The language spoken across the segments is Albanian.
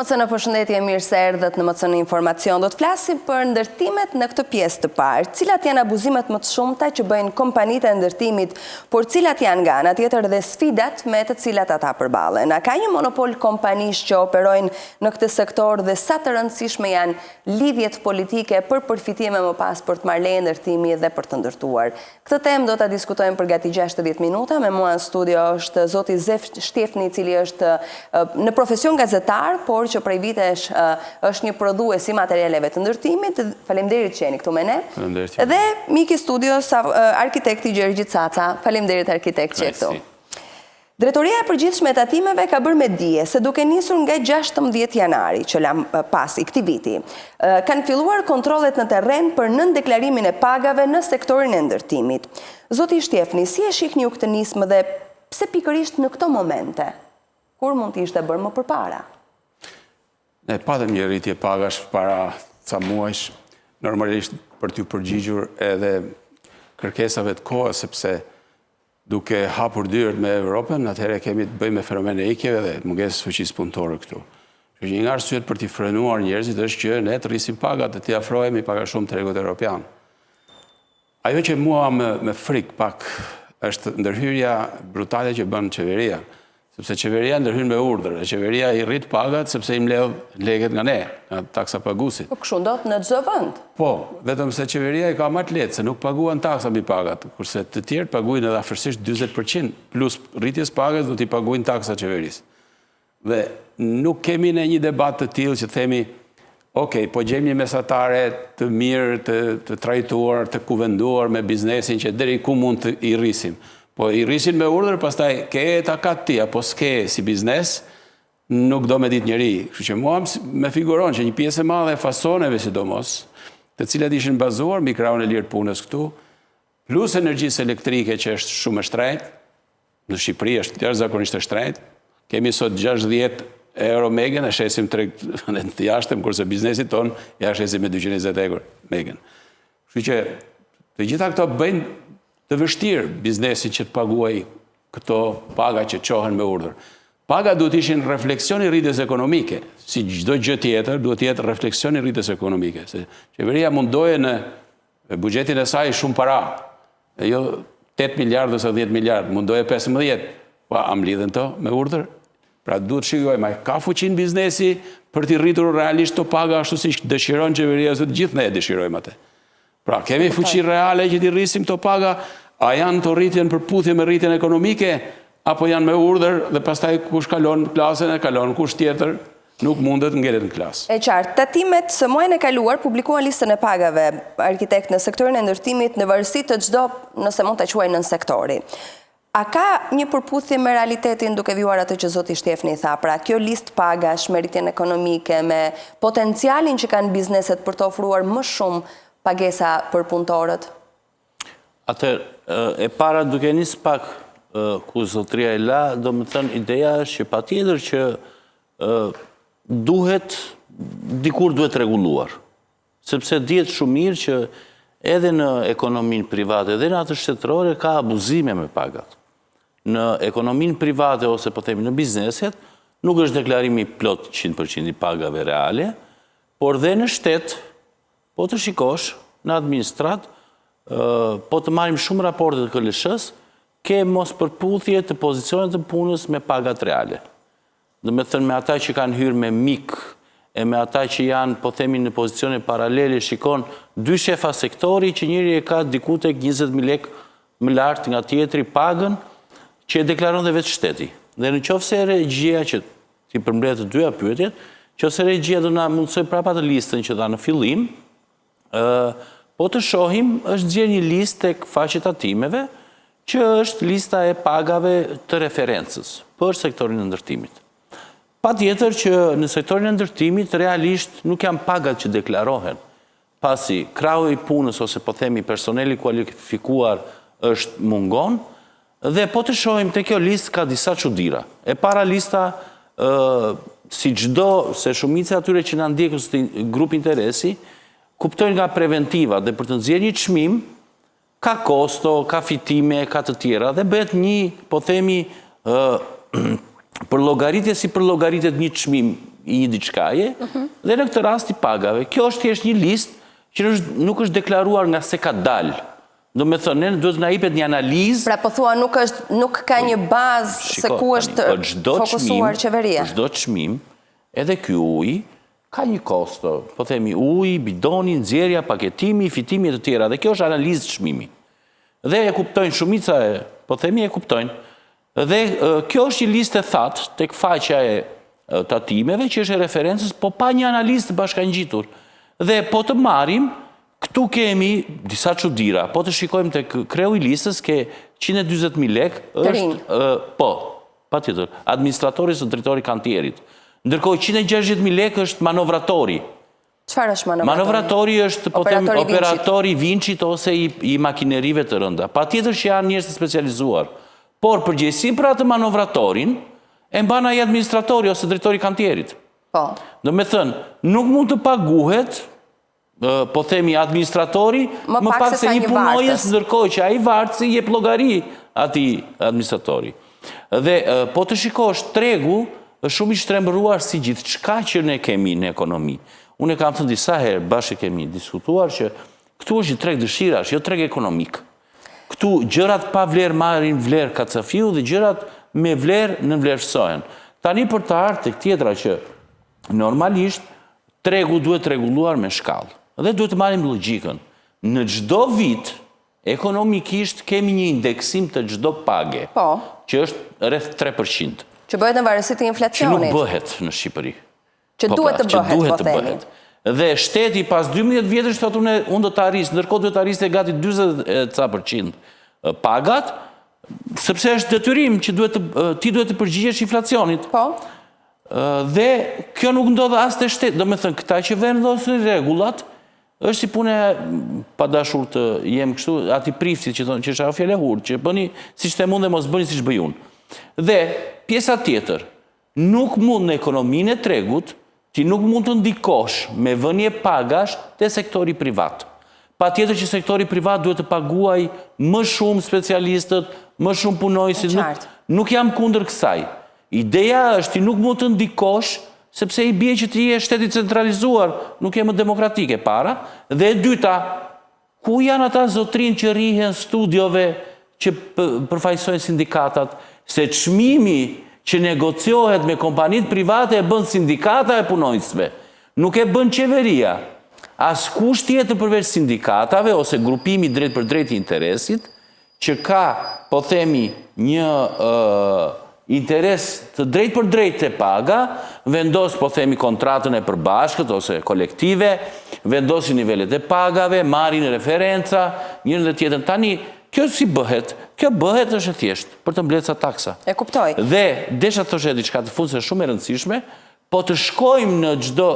MCN, përshëndetje, mirë se erdhët në MCN Informacion. Do të flasim për ndërtimet në këtë pjesë të parë. Cilat janë abuzimet më të shumta që bëjnë kompanitë e ndërtimit, por cilat janë nga ana tjetër dhe sfidat me të cilat ata përballen? A ka një monopol kompanish që operojnë në këtë sektor dhe sa të rëndësishme janë lidhjet politike për përfitime më pas për të marrë leje ndërtimi dhe për të ndërtuar? Këtë temë do ta diskutojmë për gati 60 minuta. Me mua në studio është zoti Zef Shtjefni, i cili është në profesion gazetar, por që prej vitesh është një prodhues i materialeve të ndërtimit. Faleminderit që jeni këtu me ne. Dhe miki studios arkitekti Gjergji Caca. Faleminderit arkitekt që këtu. Drejtoria e përgjithshme e tatimeve ka bërë me dije se duke nisur nga 16 janari që lam pas i këtij viti, kanë filluar kontrollet në terren për nëndeklarimin e pagave në sektorin e ndërtimit. Zoti Shtjefni, si e shihni ju këtë nismë dhe pse pikërisht në këto momente? Kur mund të ishte bërë më përpara? Ne patëm një rritje pagash para ca muajsh, normalisht për t'ju përgjigjur edhe kërkesave të kohës, sepse duke hapur dyert me Evropën, atëherë kemi të bëjmë me fenomene ikjeve dhe mungesës fuqisë punëtore këtu. Një nga arsyet për t'i frenuar njerëzit është që ne të rrisim pagat dhe t'i afrohemi paga shumë tregut evropian. Ajo që mua me frik pak është ndërhyrja brutale që bën qeveria, sepse qeveria ndërhyn me urdhër, e qeveria i rrit pagat sepse i mbledh lekët nga ne, nga taksa paguesit. Po kështu ndodh në çdo vend. Po, vetëm se qeveria i ka më të lehtë se nuk paguan taksa mbi pagat, kurse të tjerë paguajnë edhe afërsisht 40% plus rritjes pagës do t'i paguajnë taksa qeverisë. Dhe nuk kemi në një debat të tillë që themi, okej, po gjejmë një mesatare të mirë, të trajtuar, të kuvenduar me biznesin që deri ku mund të i rrisim. Po i rrisin me urdhër, pastaj ke ta ka ti, apo s'ke si biznes, nuk do me ditë njeri. Kështu që mua me figuron që një pjesë e madhe e fasoneve sidomos, të cilat ishin bazuar mbi krahun e lirë punës këtu, plus energjisë elektrike që është shumë e shtrenjtë, në Shqipëri është jashtëzakonisht e shtrenjtë. Kemi sot 60 euro megen, e shesim të jashtëm, kurse biznesit ton ja shesim me 220 euro megen. Kështu që të gjitha këto bëjnë të vështirë biznesin që të paguaj këto paga që qohen me urdhër. Paga duhet ishin refleksion i rritjes ekonomike, si çdo gjë tjetër duhet të jetë refleksion i rritjes ekonomike, se qeveria mundoje në buxhetin e saj shumë para, e jo 8 miliardë ose 10 miliardë, mundoje 15, pa am lidhen to me urdhër. Pra duhet shikojmë, ka fuqin biznesi për t'i rritur realisht të paga ashtu si dëshiron qeveria, se të gjithë ne e dëshirojmë atë. Pra, kemi fuqi reale që t'i rrisim të paga, a janë të rritjen përputhje me rritjen ekonomike, apo janë me urdhër dhe pastaj kush kalon klasën e kalon, kush tjetër nuk mundet ngelet në klasë. E qartë, tatimet së muajin e kaluar publikuan listën e pagave arkitekt në sektorin e ndërtimit në varësi të çdo, nëse mund ta quajnë nën sektori. A ka një përputhje me realitetin duke vjuar atë që zoti Shtjefni tha, pra kjo listë pagash me rritjen ekonomike, me potencialin që kanë bizneset për të ofruar më shumë pagesa për punëtorët? E para duke nis pak ku zotria e la, do më thënë ideja është që patjetër që dikur duhet rregulluar. Sepse dihet shumë mirë që edhe në ekonominë private, edhe në atë shtetërore ka abuzime me pagat. Në ekonominë private ose po themi në bizneset, nuk është deklarimi plot 100% i pagave reale, por dhe në shtet, po të shikosh në administrat, po të marrim shumë raporte të KLSH-s, ke mos përputhje të pozicionet të punës me pagat reale. Dhe me thënë me ata që kanë hyrë me mik, e me ata që janë, po themi, në pozicione paralele, shikon 2 shefa sektori që njëri e ka diku tek 20.000 lek më lartë nga tjetri pagën që e deklaron dhe vetë shteti. Dhe në qoftë se regjia që ti përmbledh të dyja pyetjet, qoftë regjia do na mundsoj prapa të listën që dha në fillim, po të shohim është nxjerrë një listë tek faqet tatimeve, që është lista e pagave të referencës për sektorin e ndërtimit. Patjetër që në sektorin e ndërtimit realisht nuk janë pagat që deklarohen, pasi krahu i punës ose po themi personeli kualifikuar është mungon, dhe po të shohim te kjo listë ka disa çuditëra. E para lista si çdo, se shumica atyre që na ndjekën si grup interesi, kuptojnë nga preventiva dhe për të nxjerrë një çmim, ka kosto, ka fitime, ka të tjera, dhe bëhet një, po themi, për llogaritje si për llogaritet një çmim i një diçkaje, dhe në këtë rast i pagave. Kjo është thjesht një listë që nuk është deklaruar nga se ka dalë. Do me thënë, ne duhet na jepet një analizë. Pra po thua nuk ka një bazë se ku është fokusuar qeveria. Për çdo çmim, edhe ky ujë ka një kosto. Po themi uji, bidoni, nxjerrja, paketimi, fitimi e të tjera. Dhe kjo është analizë çmimi. Dhe e kuptojnë shumica po themi e kuptojnë. Dhe kjo është një listë e thatë tek faqja e tatimeve që është e referencës, po pa një analizë të bashkangjitur. Dhe po të marrim, këtu kemi disa çuditëra. Po të shikojmë tek kreu i listës ke 140.000 lekë është patjetër, administratori së drejtori kantierit. Ndërkohë 160.000 lekë është manovratori. Çfarë është manovratori? Manovratori është operatori vinçit ose i makinerive të rënda. Patjetër që janë njerëz të specializuar. Por përgjegjësinë për atë manovratorin e mban ai administratori ose drejtori kantierit. Po. Do me thënë, nuk mund të paguhet, po themi administratori, më pak se një punojës, ndërkohë që ai vartësi jep llogari atij administratori. Dhe po të shikosh, tregu është shumë i shtrembëruar si gjithçka që ne kemi në ekonomi. Unë e kam thënë disa herë, bashkë kemi diskutuar që këtu është një treg dëshirash, jo treg ekonomik. Këtu gjërat pa vlerë marrin vlerë kacafiu dhe gjërat me vlerë nënvlerësohen. Tani për të ardhur tek tjetra që normalisht tregu duhet rregulluar me shkallë. Dhe duhet të marrim logjikën. Në çdo vit ekonomikisht kemi një indeksim të çdo page, që është rreth 3%. Që bëhet në varësi të inflacionit. Që nuk bëhet në Shqipëri. Që duhet të bëhet, po themi. Dhe shteti pas 12 vjetësh thotë unë do të arris, ndërkohë do të arrisë gati 40% pagat, sepse është detyrim që ti duhet të përgjigjesh inflacionit. Po. Dhe kjo nuk ndodh as te shteti. Do me thënë, këta që vendosin rregullat, është si pune pa dashur të jem kështu, ati priftit që thonë që është fjale hurë, që bëni si që të mund dhe mos bëni si që bëjun. Dhe pjesa tjetër, nuk mund në ekonominë e tregut, ti nuk mund të ndikosh me vënje pagash te sektori privat. Pa tjetër që sektori privat duhet të paguaj më shumë specialistët, më shumë punojësit, nuk jam kundër kësaj. Ideja është ti nuk mund të ndikosh, sepse i bie që ti je shteti centralizuar, nuk je më demokratike para. Dhe e dyta, ku janë ata zotrin që rrihen studiove që përfaqësojnë sindikatat, se çmimi që negociohet me kompanit private e bën sindikata e punojësve, nuk e bën qeveria. As kusht tjetër përveç sindikatave ose grupimi drejt për drejt i interesit, që ka, po themi, një interes të drejt për drejt të paga, vendos, po themi, kontratën e përbashkët ose kolektive, vendosi nivellet e pagave, marrin referenca, njërën dhe tjetën. Tani, kjo si bëhet? Kjo bëhet është thjesht për të mbledhur sa taksa. E kuptoj. Dhe desha të thoshe diçka të fundit shumë e rëndësishme, po të shkojmë në çdo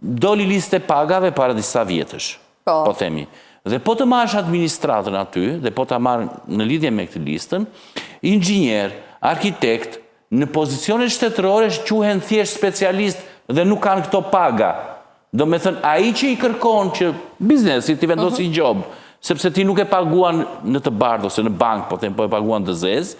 doli listë e pagave para disa vjetësh. Po themi. Dhe po të marrësh administratën aty, dhe po ta marr në lidhje me këtë listën, inxhinier, arkitekt, në pozicione shtetërore quhen thjesht specialist dhe nuk kanë këto paga. Do me thënë, ai që i kërkon që biznesi ti vendosi një job, sepse ti nuk e paguan në të bardhë ose në bank, po e paguan të zezë,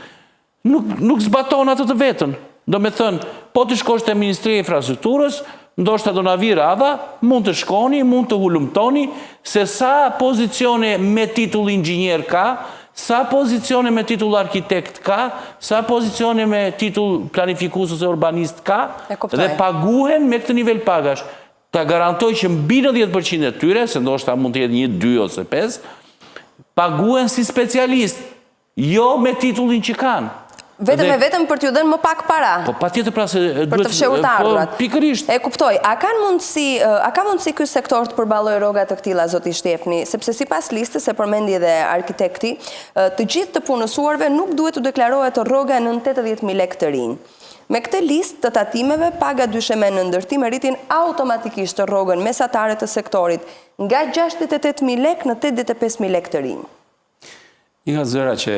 nuk zbaton atë të vetën. Do me thënë, po të shkosh te Ministria e Infrastrukturës, ndoshta do na vi radha, mund të shkoni, mund të hulumtoni, se sa pozicione me titull inxhinier ka, sa pozicione me titull arkitekt ka, sa pozicione me titull planifikues ose urbanist ka, dhe paguhen me këtë nivel pagash. Ta garantoj që mbi 90% e tyre, se ndoshta mund të jetë 1, 2 ose 5, paguhen si specialist, jo me titullin që kanë. Vetëm për t'ju dhënë më pak para. Po patjetër pra se për të fshehur të ardhurat. Pikërisht. E kuptoj. A ka mundësi ky sektor të përballojë rroga të këtilla, zoti Shtefni, sepse sipas listës e përmendi edhe arkitekti, të gjithë të punësuarve nuk duhet të deklarohet rroga nën 80.000 lekë të rinj. Me këtë listë të tatimeve, paga dysheme në ndërtim rritin automatikisht rrogën mesatare të sektorit nga 68.000 lekë në 85.000 lekë të rinj. Një nga zëra që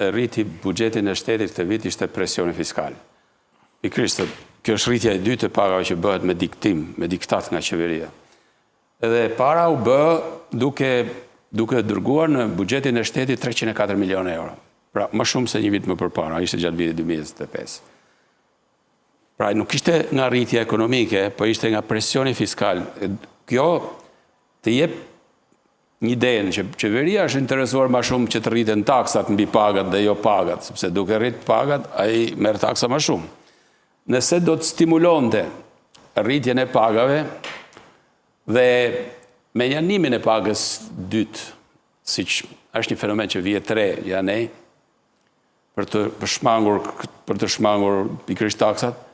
rriti buxhetin e shtetit këtë vit ishte presioni fiskal. Pikërisht, kjo është rritja e dytë e pagave që bëhet me diktim, me diktat nga qeveria. Edhe para u bë duke dërguar në buxhetin e shtetit 304 milionë euro. Pra, më shumë se një vit më përpara, ishte gjatë vitit 2025. Pra, nuk ishte nga rritja ekonomike, po ishte nga presioni fiskal. Kjo të jep një idenë që qeveria është interesuar ma shumë që të rriten taksat mbi pagat dhe jo pagat, sepse duke rrit pagat, a i merë taksa ma shumë. Nëse do të stimulonte rritjen e pagave dhe me janimin e pagës dytë, si që është një fenomen që vije 3 janej, për të shmangur pikërisht taksat,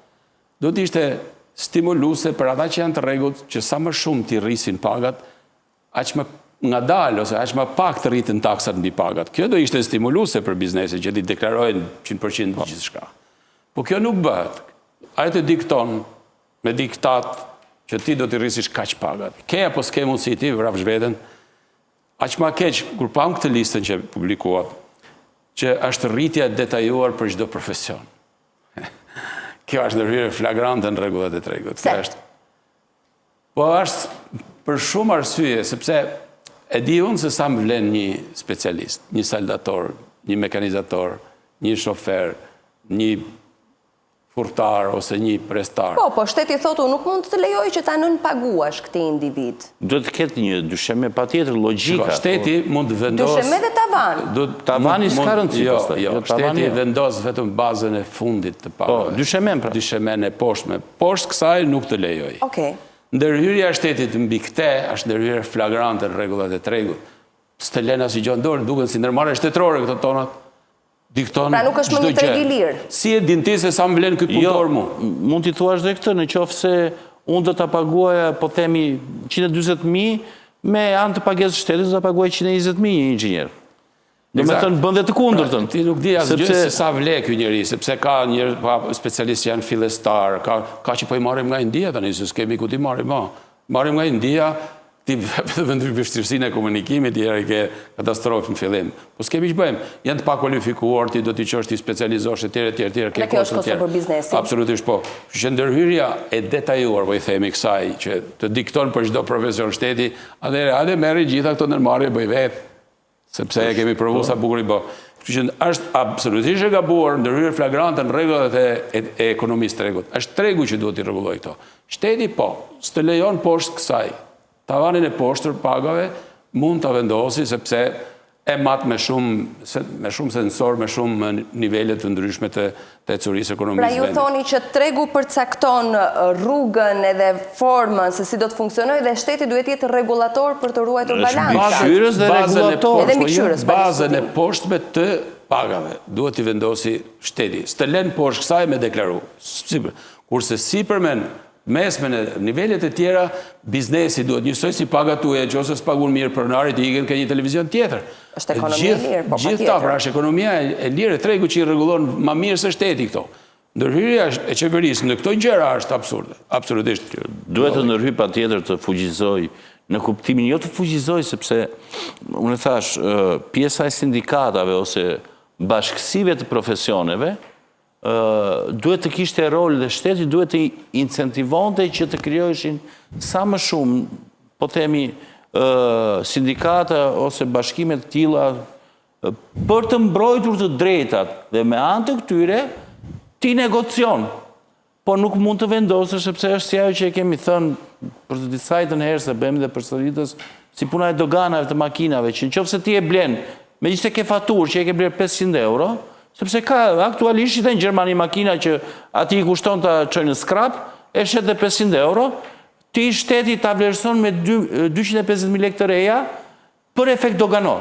do të ishte stimuluse për ata që janë të rregullt që sa më shumë t'i rrisin pagat, aq më nga dalë ose aq më pak të rritin taksat mbi pagat. Kjo do ishte stimuluse për biznesin që t'i deklarojnë 100% gjithçka. Po kjo nuk bëhet. Ai të dikton me diktat që ti do t'i rrisish kaq pagat. Ke apo s'ke mundësi ti vrap zhveten. Aq më keq kur pam këtë listën që publikuat, që është rritja detajuar për çdo profesion. Kjo është ndërhyrje flagrante në rregullat e tregut. Po është për shumë arsye, sepse e di unë se sa më vlen një specialist, një saldator, një mekanizator, një shofer, një furtar ose një prestar. Po, shteti thotë nuk mund të lejoj që ta nënpaguash këti individ. Do të ketë një dysheme patjetër logjika. Shteti mund të vendos... Dysheme dhe tavan. Tavani s'ka rëndësi pastaj. Jo, shteti vendos vetëm bazën e fundit të pagave. Po, dyshemen pra. Dyshemen e poshtme. Poshtë kësaj nuk të lejoj. Okej. Ndërhyrja e shtetit mbi këtë është ndërhyrje flagrante në rregullat e tregut. S'të lënë asnjë gjë në dorë, duken si ndërmarrje shtetërore këto tonat. Dikton pra nuk është më një treg i lirë. Si e din ti se sa më vlen ky punëtor mu? Mund t'i thuash dhe këtë, në qoftë se unë do ta paguaja, po themi 140.000, me anë të pagesës shtetit do ta paguaj 120.000 një inxhinier. Do me thënë bën dhe të kundërtën. Ti nuk di asgjë se sa vle ky njeri, sepse ka njerëz specialistë janë fillestar, ka që po i marrim nga India tani, se s'kemi ku ti marrim më. Marrim nga India, ti vendri vështirësinë e komunikimit, deri ke katastrofë në fillim. Po s'kemi që bëjmë. Janë të pakualifikuar, ti do t'i qosh, ti specializosh etj. Në kjo është kosto për biznesin. Absolutisht po. Që ndërhyrja e detajuar, po i themi kësaj, që të dikton për çdo profesion shteti, atëherë merri gjitha këto ndërmarrje bëj vetë, sepse e kemi provu sa bukur i bë. Kështu që është absolutisht e gabuar ndërhyrje flagrante në rregullat e ekonomisë tregut. Është tregu që duhet i rregullojë këto. Shteti po, s'të lejon poshtë kësaj. Tavanin e poshtër pagave mund të vendosi sepse e matë me shumë sensor, me shumë nivellet të ndryshme të ecurisë ekonomisë. Pra ju thoni që tregu përcakton rrugën edhe formën se si do të funksionoj dhe shteti duhet jetë regulator për të ruajtur balancën. Mbikëqyrës dhe regulator. Edhe mbikëqyrës. Bazën e poshtme të pagave duhet i vendosi shteti. S'të lënë poshtë kësaj me deklaru. Kurse sipërmen mesme në nivellet e tjera, biznesi duhet njësoj si paga tuaja, që ose s'pagun mirë pronarit, i ikën ke një televizion tjetër. Është ekonomia e lirë, po pa tjetër. Gjithë ta, pra është ekonomia e lirë, tregu që i rregullon ma mirë se shteti këto. Ndërhyrja e qeverisë në këto gjëra është absurde, absolutisht. Duhet të ndërhyj patjetër të fuqizoj në kuptimin, jo të fuqizoj, sepse, unë thash, pjesa e sindikatave ose bashkësive të profesioneve, duhet të kishte rol dhe shteti duhet të incentivonte që të krijojshin sa më shumë, po themi, sindikata ose bashkimet të tilla për të mbrojtur të drejtat dhe me anë të këtyre ti negocion. Po nuk mund të vendosësh sepse është si ajo që e kemi thënë për të disajtën herë se bëjmë dhe përsëritës si puna e doganave të makinave, që nëse ti e blen, megjithëse ke faturë që e ke bler 500 euro, sepse ka aktualisht në Gjermani makina që ati i kushton të çojë në skrap, e shet dhe 500 euro, ti shteti ta vlerëson me 250.000 lekë të reja për efekt doganor.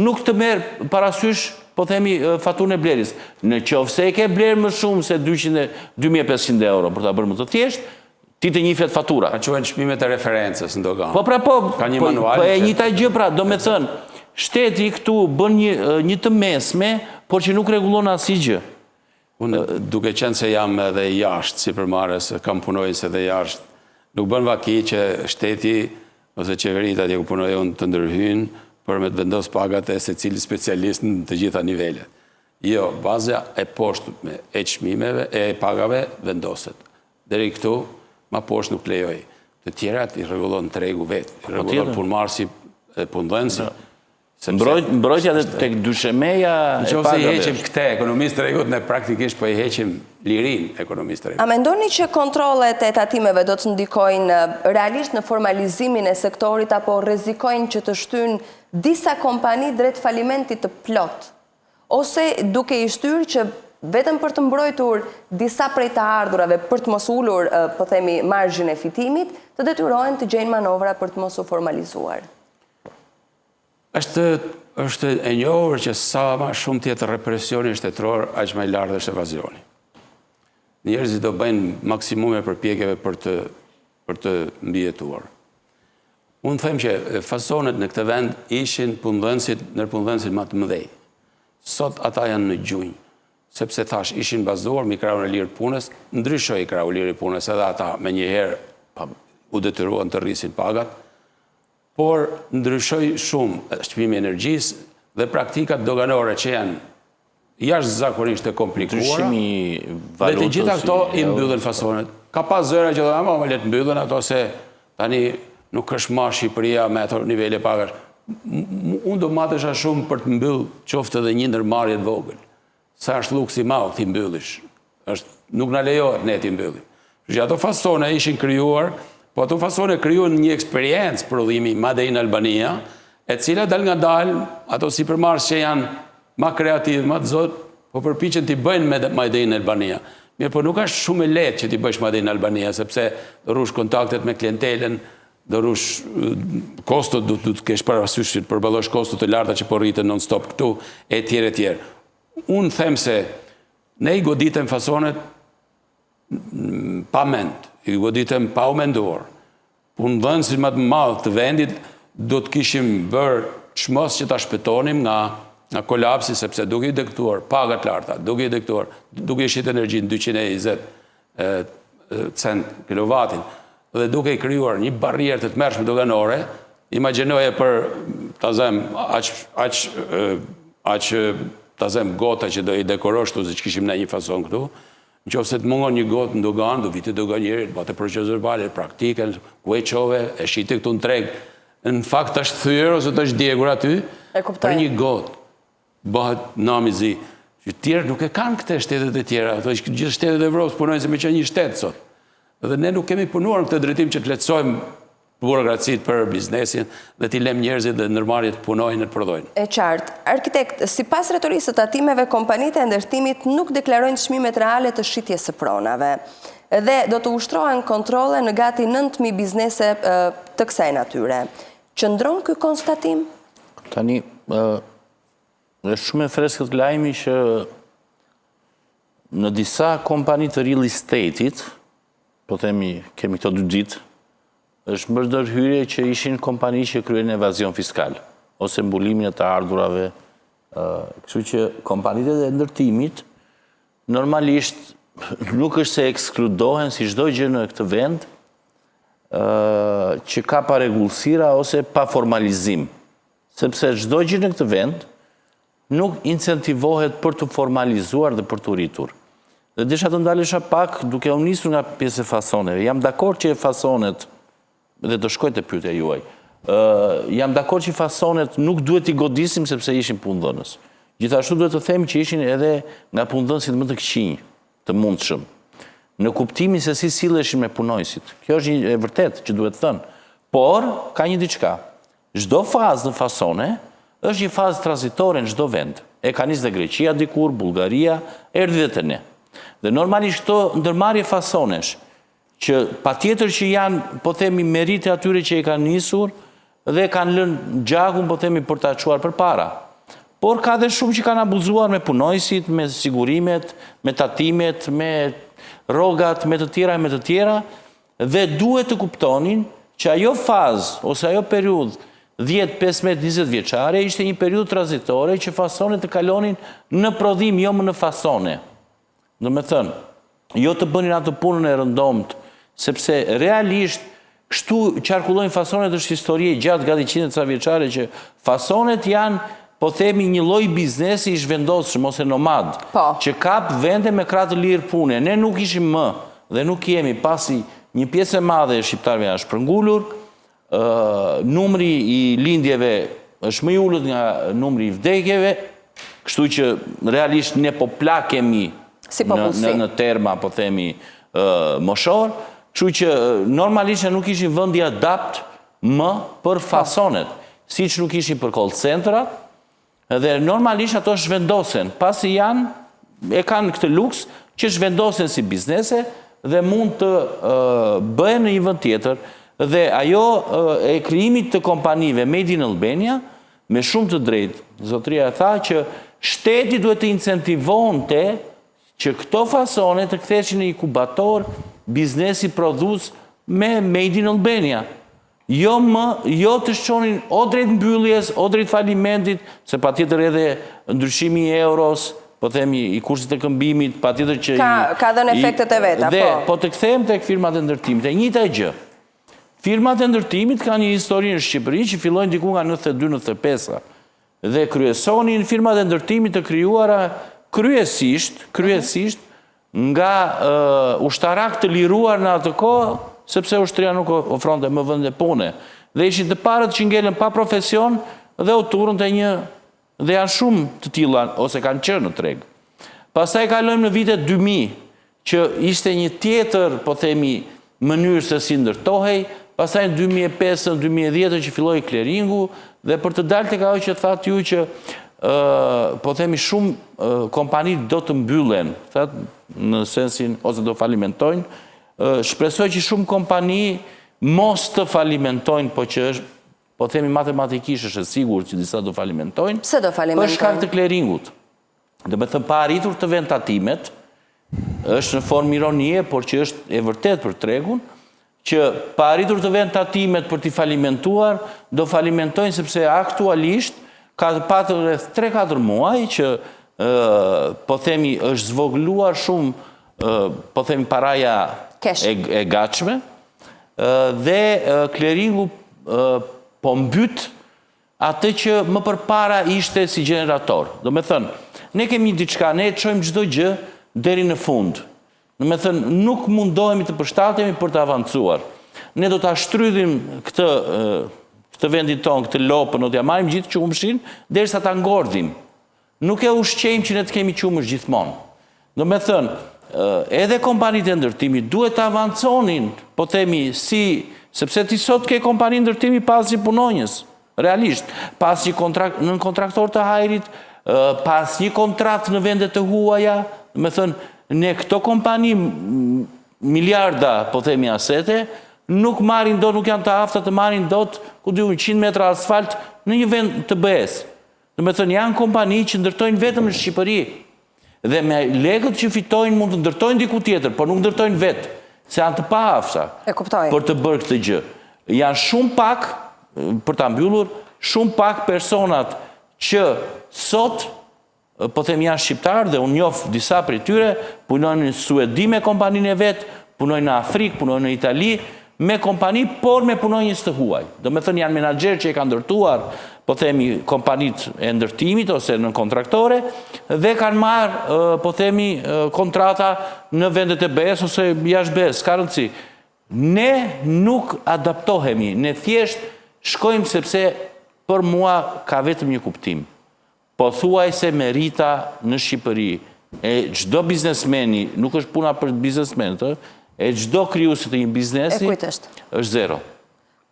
Nuk të merë parasysh, po themi, faturën e bleris. Në qoftë se e ke blerë më shumë se 2.500 euro për ta bërë më të thjesht, ti të njifet fatura. A quhen çmimet e referencës në dogan. Po pra po, Ka një manual. Po e njëjta gjë pra, do me thënë, shteti këtu bën një të mesme, por që nuk rregullon asnjë gjë. Unë duke qenë se jam edhe jashtë sipërmarrës, kam punojës edhe jashtë, nuk bën vaki që shteti ose qeveritë atje ku punoj unë të ndërhyjnë për me të vendos pagat e secili specialist në të gjitha nivelet. Jo, baza e poshtme e çmimeve e pagave vendoset. Deri këtu ma poshtë nuk lejoj. Të tjerat i rregullon tregu vetë, i rregullon punëmarrësi e punëdhënësi. Mbrojtja dhe tek dyshemeja e Nëse i pagave. heqim këte ekonomistë rregut, ne praktikisht po i heqim lirin ekonomistë rregut. A mendoni që kontrollet e tatimeve do të ndikojnë realisht në formalizimin e sektorit apo rrezikojnë që të shtyjnë disa kompani drejt falimentit të plot? Ose duke i shtyrë që vetëm për të mbrojtur disa prej të ardhurave për të mos ulur, po themi, marzhin e fitimit, të detyrohen të gjejnë manovra për të mos u formalizuar? Është e njohur që sa ma shumë tjetë represioni shtetëror, aq më i lartë është evazioni. Njerëzit do bëjnë maksimume përpjekjeve për të mbijetuar. Unë them që fasonet në këtë vend ishin nërpunëdhënësit më të mëdhej. Sot ata janë në gjunjë, sepse thash ishin bazuar me krahun e lirë punës, ndryshoi krahu i lirë punës, edhe ata me njëherë u detyruan të rrisin pagat, por ndryshoi shumë çmimi i energjisë dhe praktikat doganore që janë jashtëzakonisht të komplikuara. Dhe të gjitha këto i mbyllën fasonet. Ka pas zëra që thonë, më le të mbyllen ato se tani nuk është ma Shqipëria me ato nivele pagash. Unë do matesha shumë për të mbyll qoftë edhe një ndërmarrje të vogël. Sa është luksi i madh ti mbyllish. Nuk na lejohet ne ti mbyllim. Që ato fasone ishin krijuar, po ato fasone krijuan një eksperiencë prodhimi Made in Albania, e cila dal nga dal, ato sipërmarrës që janë ma kreativ, ma të zot, po përpiqen t'i bëjnë me Made in Albania. Mirë, po nuk është shumë e lehtë që t'i bësh Made in Albania, sepse do rush kontaktet me klientelen, do rush kostot, do të kesh parasysh që përballosh kostot të larta që po rriten non-stop këtu, e tjerë e tjerë. Unë them se ne i goditem fasonet pa mend, i goditem pa u menduar. Punëdhënësit më të madh të vendit do të kishim bërë çmos që ta shpëtonim nga kolapsi, sepse duke i dektuar pagat larta, duke i shit energjinë 220 cent kilovatin, dhe duke i krijuar një barrierë të tmerrshme doganore, imagjinoje për ta them aq ta them gota që do i dekorosh këtu, siç kishim në një fason këtu, nëse të mungon një gotë në dogan, do vite doganjerit, bate procedurë verbale, praktike, ku e çove, e shite këtu në treg. Në fakt është thyer ose është djegur aty, për një gotë bëhet namizi. Që tjerë nuk e kanë këte shtetet e tjera, ato gjithë shtetet e Evropës punojnë se me që një shtetë sot. Dhe ne nuk kemi punuar në këtë drejtim që të lehtësojmë burokracitë për biznesin dhe t'i lem njerëzit dhe ndërmarrjet punojnë dhe të prodhojnë. E qartë. Arkitekt, sipas retorisë së tatimeve, kompanitë e ndërtimit nuk deklarojnë çmimet reale të shitjes së pronave dhe do të ushtrohen kontrolle në gati 9.000 biznese të kësaj natyre. Qëndron ky konstatim? Tani, është shumë e freskët lajmi që në disa kompani të real estate-it, po themi, kemi këto 2 ditë, është bërë ndërhyrje që ishin kompani që kryen evazion fiskal, ose mbulimin e të ardhurave. Kështu që kompanitë e ndërtimit, normalisht nuk është se ekskludohen si çdo gjë në këtë vend, që ka pa rregullsira ose pa formalizim. Sepse çdo gjë në këtë vend nuk incentivohet për të formalizuar dhe për të rritur. Dhe desha të ndalesha pak duke u nisur nga pjesë e fasoneve. Jam dakord që fasonet, dhe do shkoj te pyetja juaj, jam dakord që fasonet nuk duhet i godisim sepse ishin punëdhënës. Gjithashtu duhet të themi që ishin edhe nga punëdhënësit më të këqinj, të mundshëm, në kuptimin se si silleshin me punojësit. Kjo është e vërtetë që duhet thënë. Por ka një diçka. Çdo fazë në fasone është një fazë tranzitore në çdo vend. E ka nisë dhe Greqia dikur, Bullgaria, erdhi dhe te ne. Dhe normalisht këto ndërmarrje fasonesh që patjetër që janë, po themi, merite atyre që i kanë nisur dhe kanë lënë gjakun, po themi, për ta çuar përpara. Por ka dhe shumë që kanë abuzuar me punojësit, me sigurimet, me tatimet, me rrogat, me të tjera, dhe duhet të kuptonin që ajo fazë ose ajo periudhë 10, 15, 20 vjeçare ishte një periudhë tranzitore që fasonet të kalonin në prodhim, jo më në fasone. Do me thënë, jo të bënin atë punën e rëndomt, sepse realisht kështu qarkullojnë fasonet është histori e gjatë gati 100 vjeçare që fasonet janë, po themi, një lloj biznesi i zhvendosshëm ose nomad, që kap vende me krah të lirë pune. Ne nuk ishim më dhe nuk jemi, pasi një pjesë e madhe e shqiptarëve janë shpërngulur, numri i lindjeve është më i ullët nga numri i vdekjeve, kështu që realisht ne po plakemi në terma, po themi, moshor, kështu që normalisht nuk ishin vëndi adapt më për fasonet, si që nuk ishin për call centrat, dhe normalisht ato shvendosen, pasi e kanë këtë luks që shvendosen si biznese dhe mund të bëhen në një vend tjetër, dhe ajo e krijimit të kompanive Made in Albania, me shumë të drejtë, zotëria tha që shteti duhet të incentivonte që këto fasone të ktheshin në inkubator biznesi prodhues me Made in Albania. Jo të shqonin o drejt mbylljes, o drejt falimentit, se pa tjetër edhe ndryshimi i euros, po themi i kursit të këmbimit, pa tjetër që... Ka dhe në efektet e veta, po. Po të kthejmë tek firmat e ndërtimit, e njëjta gjë. Firmat e ndërtimit ka një histori në Shqipëri që fillojnë diku nga 92-95, dhe kryesonin firmat e ndërtimit të krijuara kryesisht nga ushtarak të liruar në atë kohë, sepse ushtria nuk ofronte më vende pune. Dhe ishin të parët që ngelen pa profesion dhe u turën të një, dhe janë shumë të tilla, ose kanë qenë në treg. Pastaj kalojmë në vitet 2000, që ishte një tjetër, po themi, mënyrë se si ndërtohej, pastaj në 2005-2010 që filloi clearingu, dhe për të dalë tek ajo që thatë ju që po themi shumë kompanit do të mbyllen, në sensin ose do falimentojnë, shpresoj që shumë kompani mos të falimentojnë, po që është, po themi matematikisht është e sigurt që disa do falimentojnë. Pse do falimentojnë? Për shkak të clearingut. Dhe me thënë pa arritur të vend tatimet, është në formë ironie, por që është e vërtet për tregun, që pa arritur të vend tatimet për t'i falimentuar, do falimentojnë sepse aktualisht ka të patur rreth 3-4 muaj që po themi është zvogluar shumë, po themi paraja e gatshme, dhe clearingu po mbyt atë që më përpara ishte si generator. Do me thënë, ne kemi diçka, ne e çojmë çdo gjë deri në fund. Do me thënë, nuk mundohemi të përshtatemi për të avancuar. Ne do ta shtrydhim këtë vendin tonë, këtë lopën, do t'ja marrim gjithë qumshin, derisa ta ngordhim. Nuk e ushqejmë që ne të kemi qumësh gjithmonë. Do me thënë, edhe kompanitë e ndërtimit duhet të avanconin, po themi, sepse ti sot ke kompani ndërtimi pas një punonjës, realisht, pas një kontraktor të hajrit, pas një kontrakt në vendet të huaja, do me thënë, ne këto kompani miliarda, po themi asete, nuk marrin dot, nuk janë të afta të marrin dot, ku dy 100 metra asfalt në një vend të BE-s. Do me thënë, janë kompani që ndërtojnë vetëm në Shqipëri. Dhe me legët që fitojnë mund të ndërtojnë diku tjetër, por nuk ndërtojnë vetë, se janë të pa afta për të bërë këtë gjë. Janë shumë pak, për ta mbyllur, shumë pak personat që sot, po them janë shqiptarë dhe unë njoh disa prej tyre, punojnë në Suedi me kompaninë e vet, punojnë në Afrikë, punojnë në Itali me kompani, por me punonjës të huaj. Do me thënë janë menaxherë që e kanë ndërtuar, po themi kompanitë e ndërtimit ose në kontraktore dhe kanë marrë, po themi, kontrata në vendet e BE-s ose jashtë BE-s, ka rëndësi. Ne nuk adaptohemi, ne thjesht shkojmë sepse për mua ka vetëm një kuptim. Po thuaj se merita në Shqipëri, e çdo biznesmeni, nuk është puna për biznesmenët, e çdo krijuesi të një biznesi është zero.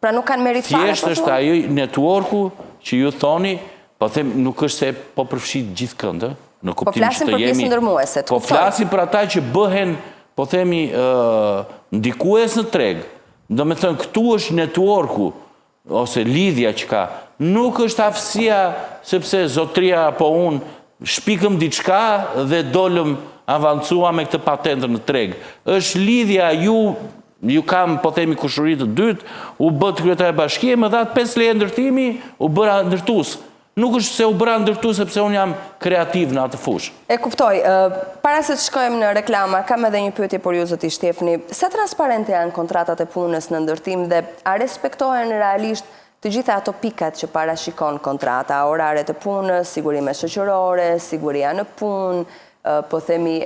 Pra nuk kanë merit fare. Thjesht është ajo networku që ju thoni, po them nuk është se po përfshit gjithëkënd, në kuptimin që të jemi. Po flasim për pjesën ndërmuese. Po flasim për ata që bëhen, po themi, ndikues në treg. Do me thënë, këtu është networku, ose lidhja që ka. Nuk është aftësia sepse zotria apo unë shpikëm diçka dhe dolëm avancua me këtë patentër në treg. Është lidhja ju kam, po themi, kushurit të dytë, u bët kryetar e bashkie, më dhatë 5 leje ndërtimi, u bëra ndërtues. Nuk është se u bëra ndërtues sepse unë jam kreativ në atë fushë. E kuptoj. Para se të shkojmë në reklama, kam edhe një pyetje për ju, zoti Shtefni. Sa transparente janë kontratat e punës në ndërtim dhe a respektohen realisht të gjitha ato pikat që parashikon kontrata, orare të punës, sigurime shoqërore, siguria në punë, po themi,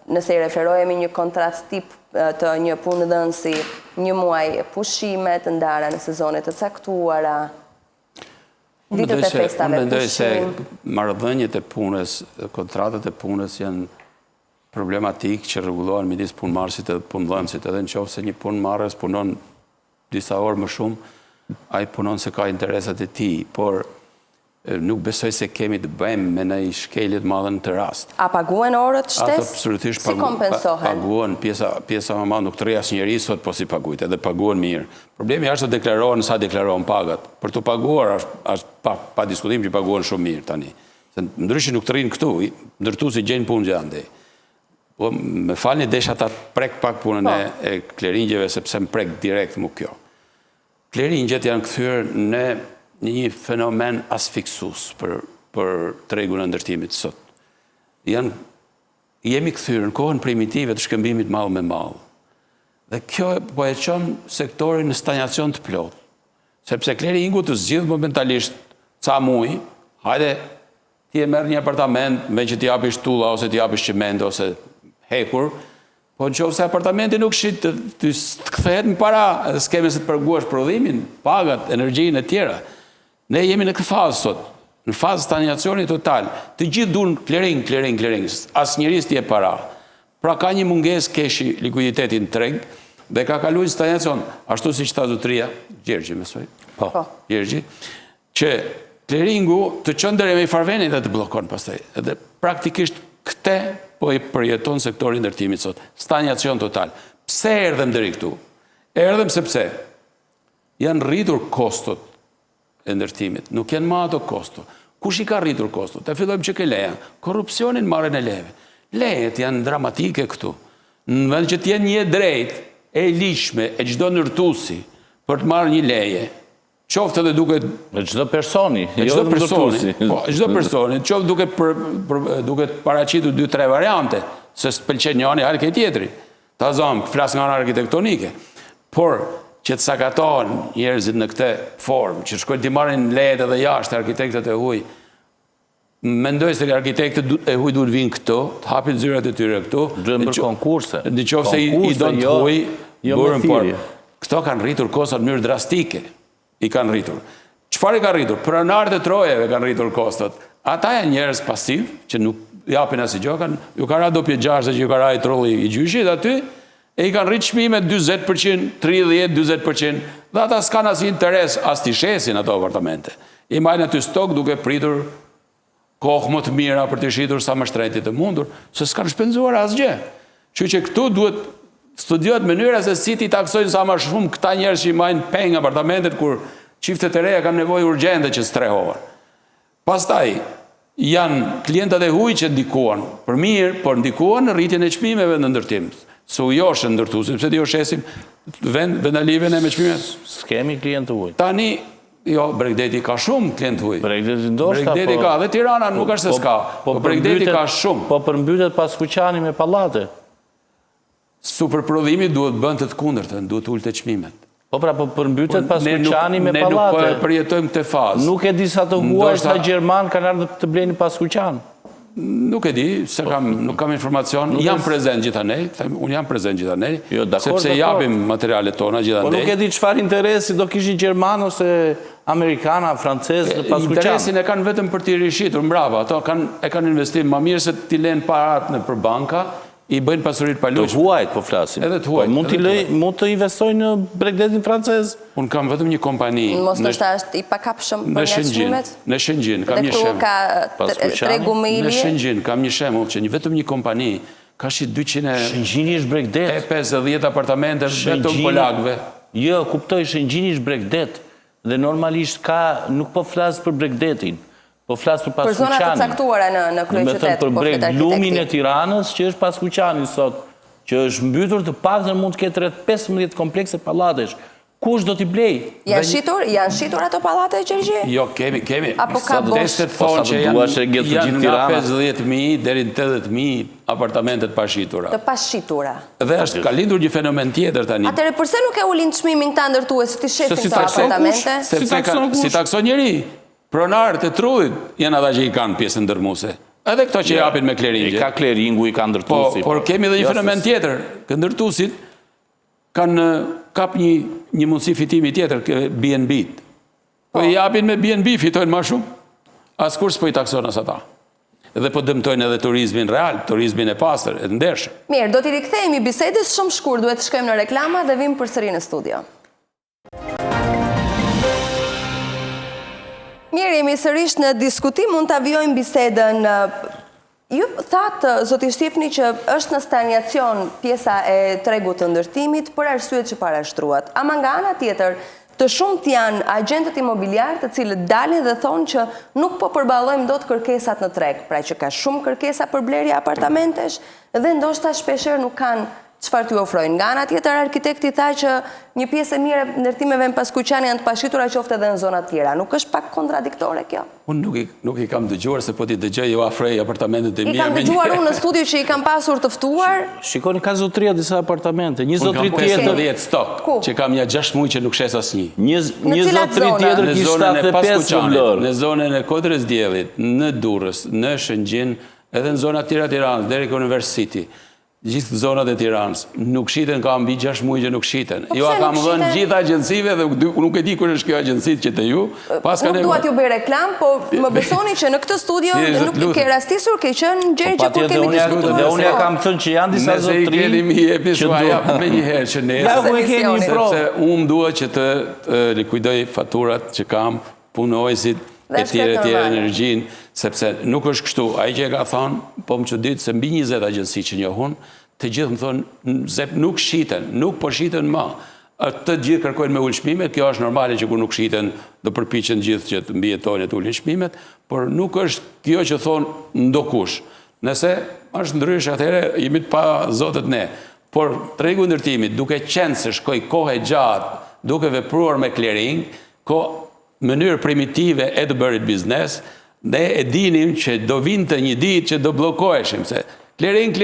nëse i referojemi një kontrat tip të një punëdhënësi, një muaj pushime të ndara në sezonet të caktuara? Ditët e festave, Unë mendoj se pushim. marrëdhëniet e punës, kontratët e punës janë problematik që rregullohen midis punëmarrësit dhe punëdhënësit. Edhe nëse një punëmarrës punon disa orë më shumë, ai punon se ka interesat e tij, por nuk besoj se kemi të bëjmë me një shkelje të madhe në të rast. A paguen orët Ato shtesë? absolutisht Si kompensohen? paguhen, pjesa më madhe nuk të rri asnjëri sot po si paguajt, edhe paguhen mirë. Problemi është të deklarohen sa deklarohen pagat. Për të paguar është pa diskutim që paguhen shumë mirë tani. Se ndryshe nuk të rrinë këtu, ndërtuesi gjenë punë gjande. Po me falni desha ta prek pak punën e kleringjeve sepse më prek direkt mu kjo. Kleringjet janë kthyer në një fenomen asfiksus për tregun e ndërtimit sot. Jemi kthyer në kohën primitive të shkëmbimit mall me mall. Dhe kjo po e çon sektorin në stagnacion të plot. Sepse kleringu të zgjidh momentalisht ca muj, hajde ti e merr një apartament me që t'i japish tulla ose t'i japish qement ose hekur, po nëse apartamenti nuk shit të kthehet në para, s'kemë se të përguash prodhimin, pagat, energjinë e tjera. Ne jemi në këtë fazë sot, në fazë stagnacioni total. Të gjithë duan klering. Asnjëri s'ti e para. Pra ka një mungesë keshi likuiditetin në treg dhe ka kaluar në stagnacion, ashtu siç tha zotëria, Gjergji mësoj. Po. Gjergji, që kleringu të çon deri me farvenin dhe të bllokon pastaj. Edhe praktikisht këtë po i përjeton sektori i ndërtimit sot. Stagnacion total. Pse erdhëm deri këtu? Erdhëm sepse janë rritur kostot e ndërtimit. Nuk janë më ato kosto. Kush i ka rritur kostot? Të fillojmë që ke leja. Korrupsionin marrën e lejeve. Lejet janë dramatike këtu. Në vend që t'jenë një drejt e ligjshme e çdo ndërtuesi për të marrë një leje, qoftë edhe duke Me çdo personi, çdo personi, qoftë duke paraqitur 2-3 variante, se s'pëlqen njëri, hajde ke tjetri. Ta zëm, flas nga ana arkitektonike. Por që të sakatohen njerëzit në këtë formë, që shkojnë t'i marrin lejet edhe jashtë arkitektët e huaj. Mendoj se arkitektët e huaj duhet vinë këtu, të hapin zyrat e tyre këtu. Duhen për konkurse. Në qoftë se i do të huaj, burën por. Këto kanë rritur kostot në mënyrë drastike. I kanë rritur. Çfarë i kanë rritur? Pronarët e trojeve kanë rritur kostot. Ata janë njerëz pasiv që nuk japin asgjë, ju ka ra dopje 6 që ju ka ra i trolli i gjyshit aty. E i kanë rritë çmimet 40%, 30-40%, dhe ata s'kan as interes as t'i shesin ato apartamente. I majnë aty stok duke pritur kohë më të mira për t'i shitur sa më shtrejtit të mundur, se s'kan shpenzuar asgjë. Që këtu duhet studiohet mënyra se si t'i taksojnë sa më shumë këta njerëz që i majnë peng apartamentet kur çiftet e reja kanë nevojë urgjente që strehohen. Pastaj janë klientët e huaj që ndikuan për mirë, por ndikuan në rritjen e çmimeve në ndërtim. Su joshë ndërtuesim, sepse jo shesim vendaliven e me çmimet. S'kemi klient të huaj. Tani, jo, Bregdeti ka shumë klient huaj. Bregdeti ndoshta, Bregdeti ka, dhe Tirana nuk është se s'ka. Po Bregdeti ka shumë. Po përmbytet pas Kuqani me pallate. Superprodhimi duhet bënd të kundërtën, duhet ullë të çmimet. Po pra, po përmbytet pas Kuqani me Ne pallate. nuk përjetojmë këtë fazë. Nuk e di sa të huaj sa Gjerman kanë ardhur të bleni pas Kuqan. Nuk e di, nuk kam informacion. Jam prezent gjithanej, unë jam prezent gjithanej, sepse japim materialet tona gjithanej. Po nuk e di çfarë interesi do kishin Gjerman ose Amerikana, francezë pas Kuqan. Interesin e kanë vetëm për t'i rishitur mbrapa. Ato e kanë investim më mirë se t'i lënë parat në për banka, i bëjnë pasurit pa luqë. Të huajt, po flasim. Edhe të huajt. Mund të investojnë në Bregdetin francez? Unë kam vetëm një kompani. Mos të është i pakapshëm për nga çmimet? Në Shëngjin, kam një shemull. Dhe këtu ka tregu me i lirë? Në Shëngjin, kam një shemull që vetëm një kompani ka shi 200... Shëngjini është Bregdet. E 50 apartamente vetëm polakve. Jo, kuptoj, Shëngjini është Bregdet. Dhe normalisht nuk po flasë për Bregdetin. Po flasë për pas Kuqanin. Për zonat të caktuara në kryeqytet, për Breglumin e Tiranës, që është pas Kuqanin sot, që është mbytur të paktën mund të ketë rreth 15 komplekse pallatesh. Kush do t'i blej? Janë shitur ato pallate, Gjergji? Jo, kemi. Apo ka bosh? Testet thonë që janë nga 50.000 deri në 80.000 apartamentet pashitura. Të pashitura. Dhe është ka lindur një fenomen tjetër tani. Atëre, përse nuk e ulin çmimin këta ndërtues të shesin këto apartamente? Si takson njëri? Pronarët e trullit janë ata që i kanë pjesën ndërmuese. Edhe këto që japin me kleringje. Ka kleringu, i ka ndërtuesi. Por kemi dhe një fenomen tjetër. Kë ndërtuesit kanë kap një mundësi fitimi tjetër, B&B. Po i japin me B&B, fitojnë ma shumë. Askur s'po i takson as ata. Dhe po dëmtojnë edhe turizmin real, turizmin e pastër, e të ndershëm. Mirë, do t'i rikthehemi bisedës shumë shkurt, duhet të shkojmë në reklama dhe vim përsëri në studio. Mirë, jemi sërish në diskutim, mund të avjojmë bisedën. Ju thatë, zoti Shtifni, që është në stagnacion pjesa e tregut të ndërtimit për arsyet që parashtruat. Ama nga ana tjetër, të shumt janë agjentët imobiliar të cilët dalin dhe thonë që nuk po përballojmë dot kërkesat në treg, pra që ka shumë kërkesa për blerje apartamentesh dhe ndoshta shpeshherë nuk kanë çfarë t'ju ofrojnë. Nga ana tjetër, arkitekti tha që një pjesë e mirë e ndërtimeve në Paskuqan janë të pashitura qoftë edhe në zona të tjera. Nuk është pak kontradiktore kjo? Unë nuk i kam dëgjuar, se po t'i dëgjoj ju afrej apartamentet e mia. I kam dëgjuar unë në studio që i kam pasur të ftuar. Shikoni, ka zotëria disa apartamente. Një zotëri tjetër... Unë kam 50 stok, që kam ja 6 muaj që nuk shes asnjë. Një zotëri tjetër kishte 75 vëllor. Në zonën e Kodrës Diellit, në Durrës, në Shëngjin, edhe në zona tjera Tiranës, deri ke University. Gjithë zonat e Tiranës, nuk shiten, ka mbi 6 muaj që nuk shiten. Jo, kam dhënë gjitha agjensive dhe nuk e di kur është kjo agjensit që të ju. Nuk duat ju bëj reklam, po më besoni që në këtë studio nuk ke rastisur, ke qenë gjëri që kur kemi diskutuar. Dhe unë ja kam thënë që janë disa zotëri që duhet me njëherë që nesër, sepse unë dua që të likuidoj faturat që kam, punojësit, e tjere energjin, sepse nuk është kështu. Ai që e ka thonë, po më çudit se mbi 20 agjensi që njohun, të gjithë më thonë, nuk shiten, nuk po shiten më. Të gjithë kërkojnë me ullë shmimet, kjo është normale që kur nuk shiten dhe përpiqen gjithë që të mbijetojnë të ullin shmimet, por nuk është kjo që thonë ndokush. Nëse është ndrysh, atëhere jemi të pa zotët ne. Por tregu ndërtimit, duke qenë se shkoj kohë e gjatë, duke vepruar me clearing, mënyrë primitive e të bërit biznes, dhe e dinim që do vinte një ditë që do blokoheshim, se clearing,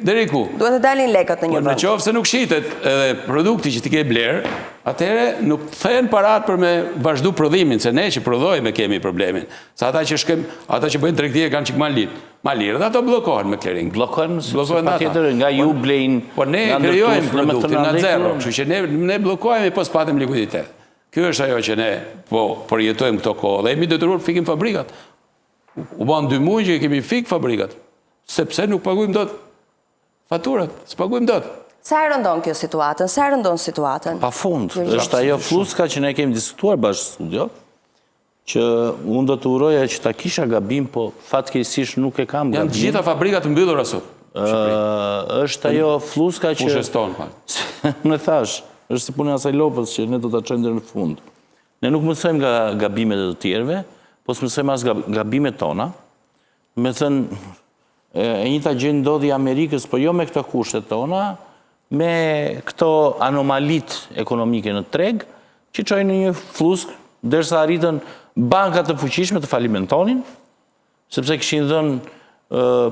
deri ku? Duhet të dalin lekët në një vend. Në qoftë se nuk shitet edhe produkti që ti ke bler, atëherë nuk thën parat për me vazhdu prodhimin, se ne që prodhojmë kemi problemin. Se ata që bëjnë tregtie kanë çik ma lirë, dhe ato bllokohen me clearing. Bllokohen patjetër nga ju blejnë. Po ne krijojmë produktin nga zero, kështu që ne bllokohemi pas patim likuiditet. Kjo është ajo që ne përjetojmë këto kohë dhe jemi detyruar fikim fabrikat. U ban 2 muaj që kemi fik fabrikat, sepse nuk paguajmë dot faturat, s'paguajmë dot. Sa e rëndon kjo situatën? Sa e rëndon situatën? Pafund. Është ajo fluska që ne kemi diskutuar bashkë studio, që unë do të uroja që ta kisha gabim, po fatkeqësisht nuk e kam gabim. Janë gjitha fabrikat mbyllur ashtu. Është ajo fluska që... Fushës tonë. Në thash, është si punë asaj lopës që ne do të çojmë deri në fund. Ne nuk mësojmë nga gabimet e të tjerëve, po mësojmë as gabimet tona. Me thënë, e njëjta gjë ndodhi Amerikës, po jo me këto kushtet tona, me këto anomalit ekonomike në treg, që çojnë në një flusk, derisa arritën bankat të fuqishme të falimentonin, sepse kishin dhënë,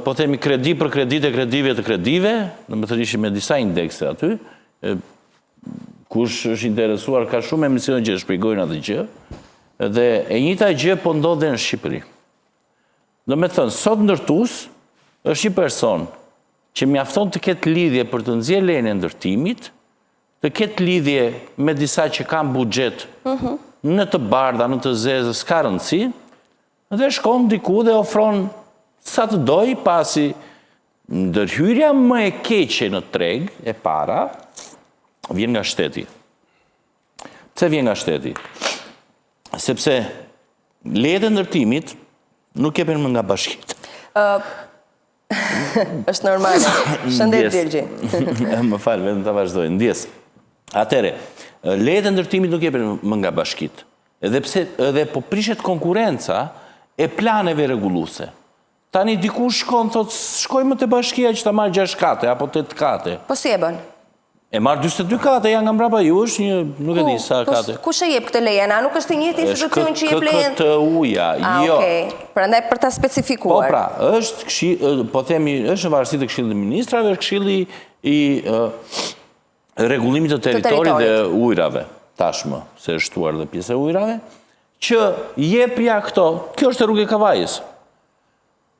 po themi, kredi për kredive të kredive, dhe me thënë ishim me disa indekse aty, kush është interesuar, ka shumë emisione që shpjegojnë atë gjë, dhe e njëjta gjë po ndodhe në Shqipëri. Do me thënë, sot ndërtues është një person që mjafton të ketë lidhje për të nxjerrë lejen e ndërtimit, të ketë lidhje me disa që kanë buxhet në të bardha, në të zezë, s'ka rëndësi, dhe shkon diku dhe ofron sa të doj, pasi ndërhyrja më e keqe në treg e para vjen nga shteti. Pse vjen nga shteti? Sepse lejet e ndërtimit nuk jepen më nga bashkitë. Është normale. Shëndet, Dirgji. Më falë, vetëm ta vazhdoj. Ndjes. Atëre, lejet e ndërtimit nuk jepen më nga bashkitë. Edhe po prishet konkurenca e planeve rregulluese. Tani dikush shkon, thot, shkojmë te bashkia që ta marrë 6 kate apo 8 kate. Po si e bën? E marrë 22 kate, janë nga mbrapa ju, është një, nuk e di sa kate. Kush e jep këtë leje? Na nuk është i njëjti institucion që jep lejen? KKT-uja, jo. Okej. Prandaj për ta specifikuar. Po pra, është po themi, është në varësi të Këshillit të Ministrave, është Këshilli i rregullimit të territorit dhe ujrave, tashmë, se është shtuar dhe pjesë e ujrave, që jepja këto, kjo është rrugë e Kavajës.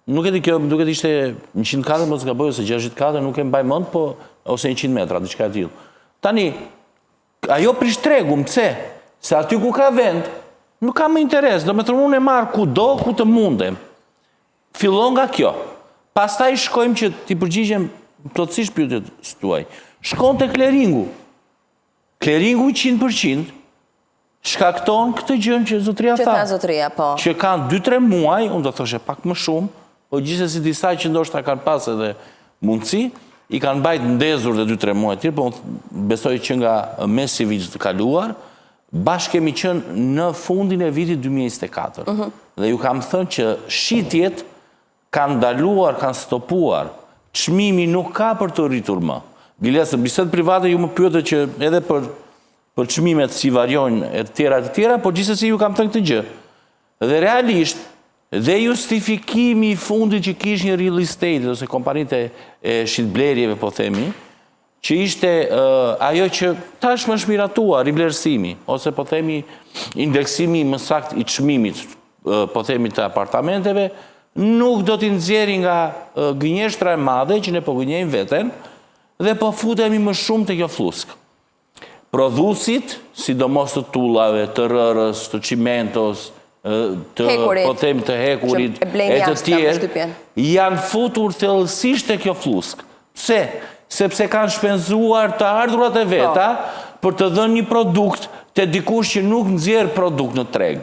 Nuk e di kjo, duket ishte 100 kate, mos gaboj, ose 60 kate, nuk e mbaj mend, po ose 100 metra, diçka e tillë. Tani, ajo prish tregun, pse? Se aty ku ka vend, Nuk kam interes, do me thënë unë e marë ku do, ku të mundem. Fillon nga kjo. Pastaj shkojmë që t'i përgjigjem plotësisht pyetjet tuaj. Shkon te kleringu. Kleringu 100% shkakton këtë gjën që zotria tha. Që ka zotria, po. Që kanë 2-3 muaj, unë do thoshe pak më shumë, po gjithsesi disa që ndoshta kanë pas edhe mundësi, i kanë bajt ndezur dhe 2-3 muaj tjerë, po besoj që nga mesi vitit të kaluar, bashkë kemi qenë në fundin e vitit 2024. Dhe ju kam thënë që shitjet kanë ndaluar, kanë stopuar. Çmimi nuk ka për të rritur më. Bilesë, bisedë private ju më pyete që edhe për çmimet si variojnë e të tjera, por gjithsesi ju kam thënë këtë gjë. Dhe realisht, dhe justifikimi i fundit që kish një real estate, ose kompanitë e shitblerjeve, po themi, që ishte ajo që tashmë është miratua, rivlerësimi, ose po themi indeksimi më sakt i çmimit, po themi të apartamenteve, nuk do t'i nxjerrin nga gënjeshtra e madhe që ne po gënjejmë veten, dhe po futemi më shumë të kjo flusk. Prodhuesit, sidomos të tullave, të rërës, të cimentos, të po themi të hekurit, e të tjerë, janë futur thellësisht të kjo flusk. Pse? Sepse kanë shpenzuar të ardhurat e veta për të dhënë një produkt të dikush që nuk nxjerr produkt në treg,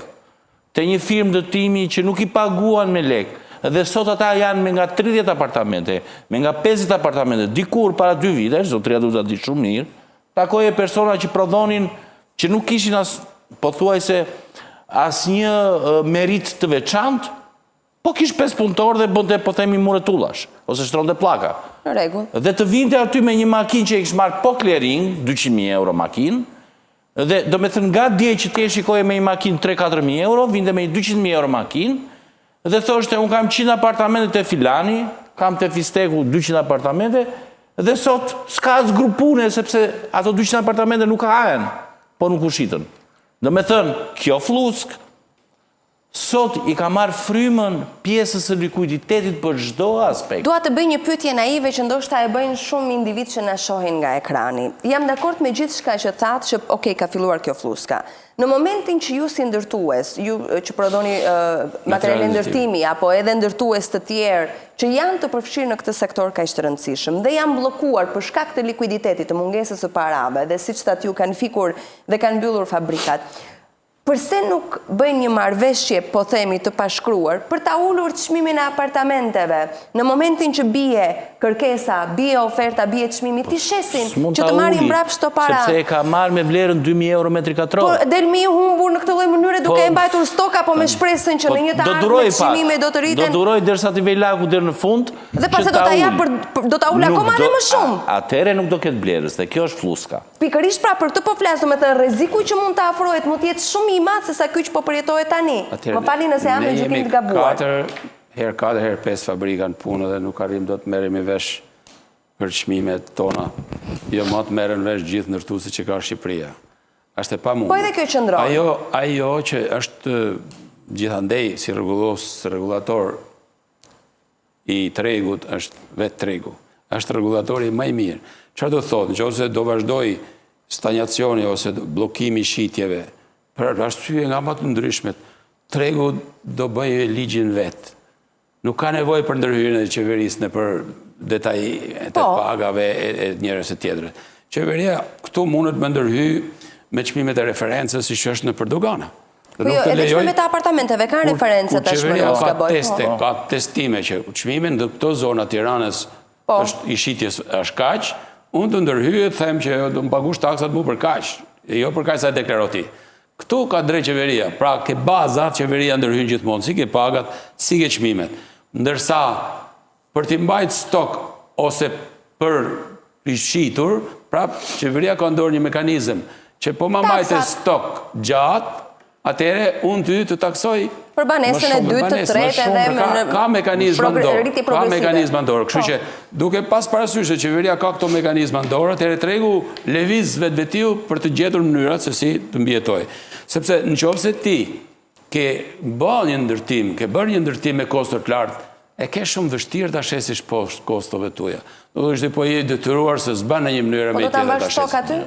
të një firmë ndërtimi që nuk i paguan me lek, dhe sot ata janë me nga 30 apartamente, me nga 50 apartamente, dikur para 2 vitesh, zotria duhet ta di shumë mirë, takoje persona që prodhonin, që nuk kishin pothuajse asnjë merit të veçantë, po kish 5 punëtorë dhe bënte po themi muretullash, ose shtronte pllaka. Në rregull. Dhe të vinte aty me një makinë që e kishte marrë po clearing, 200.000 euro makinë, dhe do me thënë nga dje që ti e shikoje me një makinë 3-4.000 euro, vinte me 200.000 euro makinë, dhe thoshte, unë kam 100 apartamente të filani, kam të Fisteku 200 apartamente, dhe sot s'ka zgrupune, sepse ato 200 apartamente nuk hahen, po nuk ushitën. Do me thënë, kjo flusk, sot i ka marrë frymën pjesës së likuiditetit për çdo aspekt. Dua të bëj një pyetje naive që ndoshta e bëjnë shumë individ që na shohin nga ekrani. Jam dakord me gjithçka që thatë që okay, ka filluar kjo fluska. Në momentin që ju si ndërtues, ju që prodhoni materiale ndërtimi apo edhe ndërtues të tjerë që janë të përfshirë në këtë sektor kaq të rëndësishëm dhe janë bllokuar për shkak të likuiditetit, të mungesës së parave dhe siç thatë ju kanë fikur dhe kanë mbyllur fabrikat. Përse nuk bëjnë një marrëveshje, po themi, të pashkruar, për ta ulur çmimin e apartamenteve, në momentin që bie kërkesa, bie oferta, bie çmimi, ti shesin që të marrin mbrapsht këto para. Sepse e ka marrë me vlerën 2.000 euro metri katror. Po del mi humbur në këtë lloj mënyre duke e mbajtur stok apo me shpresën që në një të ardhmen çmimi do të rriten. Do duroj derisa të vej laku deri në fund. Dhe pastaj do ta jap do ta ul akoma më shumë. Atëherë nuk do ketë blerës, dhe kjo është fluska. Pikërisht pra për të po flas, domethënë rreziku që mund të afrohet mund të jetë shumë i madh se sa ky që po përjetohet tani. Më falni nëse jam në gjykim të gabuar. 4 herë 5 fabrika në punë dhe nuk arrim do të merremi vesh për çmimet tona. Jo më të merren vesh gjithë ndërtuesit që ka Shqipëria. Është e pamundur. Po edhe kjo qëndron. Ajo që është gjithandej si rregullator i tregut është vetë tregu. Është rregullatori më i mirë. Çfarë do thotë? Nëse do vazhdoj stagnacioni ose bllokimi i shitjeve, për arsye nga më të ndryshmet, tregu do bëjë ligjin vetë. Nuk ka nevojë për ndërhyrjen e qeverisë në për detaj të pagave e njërës e tjetër. Qeveria këtu mundet me ndërhy me çmimet e referencës si që është në Dogana. Po jo, edhe çmimet e apartamenteve kanë referencë tashmë në Qeveria ka testime që çmimin në këto zona Tiranës është i shitjes është kaq, unë të ndërhyjet them që do më pagush taksat mu për kaq, jo për kaq sa deklaroti. Këtu ka drejt qeveria, pra ke bazat qeveria ndërhyn gjithmonë, si ke pagat, si ke çmimet. Ndërsa për t'i mbajt stok ose për i shitur, pra qeveria ka ndorë një mekanizëm që po ma mbajt e stok gjatë, atëre unë ty të taksoj për banesën e 2, të 3 edhe ka mekanizma ndorë. Kështu që duke pas parasysh se qeveria ka këto mekanizma ndorë, atëre tregu lëviz vetvetiu për të gjetur mënyrat se si të mbjetoj. Sepse nëse ti ke bërë një ndërtim me kosto të lartë, e ke shumë vështirë ta shesish poshtë kostove tuaja. Do të thotë po je detyruar se s'bën në një mënyrë me tjetër ta shesh.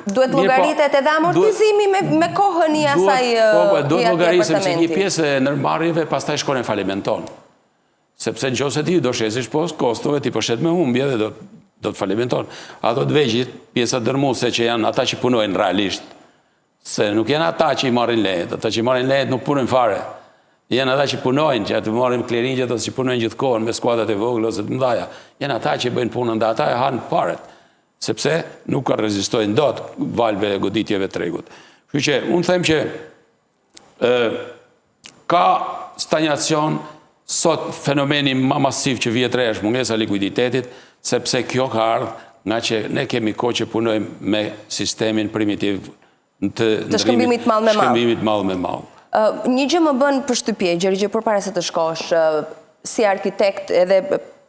Duhet llogaritet edhe amortizimi me kohën i asaj duhet llogaritet sepse një pjesë e ndërmarrjeve pastaj shkon në falimenton. Sepse nëse ti do shesish post kostove, ti përshet me humbje dhe do të falimenton. Ato të vegjit, pjesa dërmuese që janë ata që punojnë realisht, se nuk janë ata që i marrin lehet, ata që i marrin lehet nuk punojnë fare. Janë ata që punojnë, që atë marrin kleringjet ose që punojnë gjithkohën me skuadrat e vogla ose të mëdha. Janë ata që bëjnë punën dhe ata e hanë paret. Sepse nuk ka rezistojnë dot valve e goditjeve tregut. Kështu që unë them që ka stagnacion sot fenomeni më masiv që vjet re është mungesa e likuiditetit, sepse kjo ka ardhur nga që ne kemi kohë që punojmë me sistemin primitiv të shkëmbimit mall me mall. Një gjë më bën përshtypje, Gjergje, përpara se të shkosh si arkitekt edhe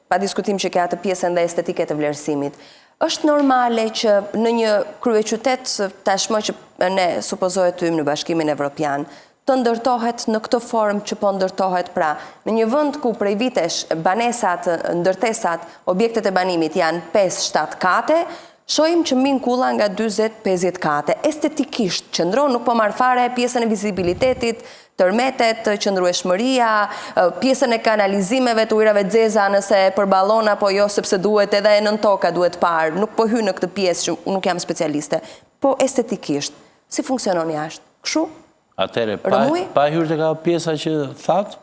pa diskutim që ka atë pjesën dhe estetike të vlerësimit. Është normale që në një kryeqytet tashmë që ne supozohet të hyjmë në Bashkimin Evropian, të ndërtohet në këtë formë që po ndërtohet pra, në një vend ku prej vitesh banesat, ndërtesat, objektet e banimit janë 5-7 kate, shohim që mbin kulla nga 40-50 kate. Estetikisht qëndron, nuk po marr fare pjesën e vizibilitetit, tërmetet, qëndrueshmëria, pjesën e kanalizimeve të ujrave të zeza nëse përballon apo jo, sepse duhet edhe e nën toka duhet parë. Nuk po hy në këtë pjesë që nuk jam specialiste. Po estetikisht, si funksionon jashtë? Kështu? Atëre, pa hyrë të ka pjesa që thatë,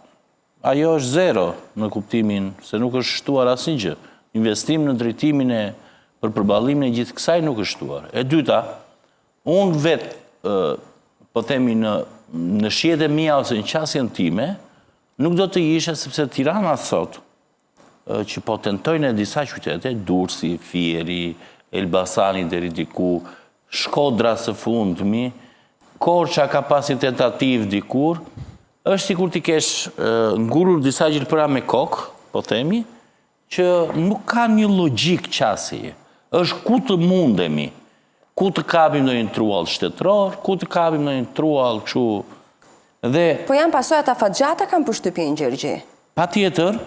ajo është zero në kuptimin se nuk është shtuar asnjë gjë. Investim në drejtimin e për përballimin e gjithë kësaj nuk është shtuar. E dyta, unë vetë, po themi në shihet e mia ose në qasjen time, nuk do të ishe sepse Tirana sot, që po tentojnë e disa qytete, Durrësi, Fieri, Elbasani deri diku, Shkodra së fundmi, Korça ka pasi tentativ dikur, është sikur t'i kesh ngurur disa gjelpëra me kokë, po themi, që nuk ka një logjik qasje. Është ku të mundemi, ku të kapim në një truall shtetëror, ku të kapim në një truall kështu. Dhe po janë pasojat afatgjata kanë përshtypjen Gjergji. Patjetër,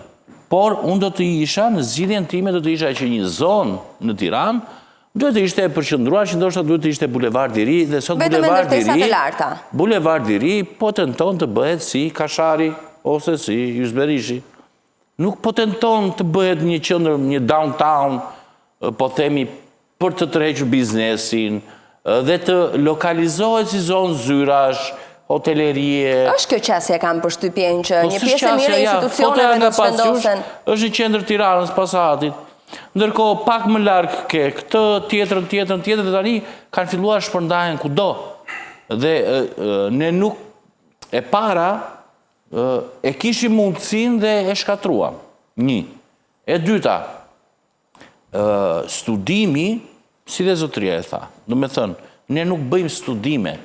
por unë do të isha në zgjidhjen time do të isha që një zonë në Tiranë duhet të ishte përqendruar që ndoshta duhet të ishte bulevardi i ri dhe sot bulevardi i ri po tenton të bëhet si Kashari ose si Yusberishi. Nuk po tenton të bëhet një qendër, një downtown, po themi për të tërhequr biznesin dhe të lokalizohet si zonë zyrash, hotelerie. Është kjo qasje kam përshtypjen që një pjesë e mirë e institucioneve do të vendosen. Është në qendër Tiranës pasatit. Ndërkohë pak më larg ke këtë, tjetrën, dhe tani kanë filluar shpërndahen kudo. Dhe ne nuk e para e kishim mundësinë dhe e shkatruam. Një. E dyta, studimi, si dhe zotëria e tha, do me thënë, ne nuk bëjmë studime,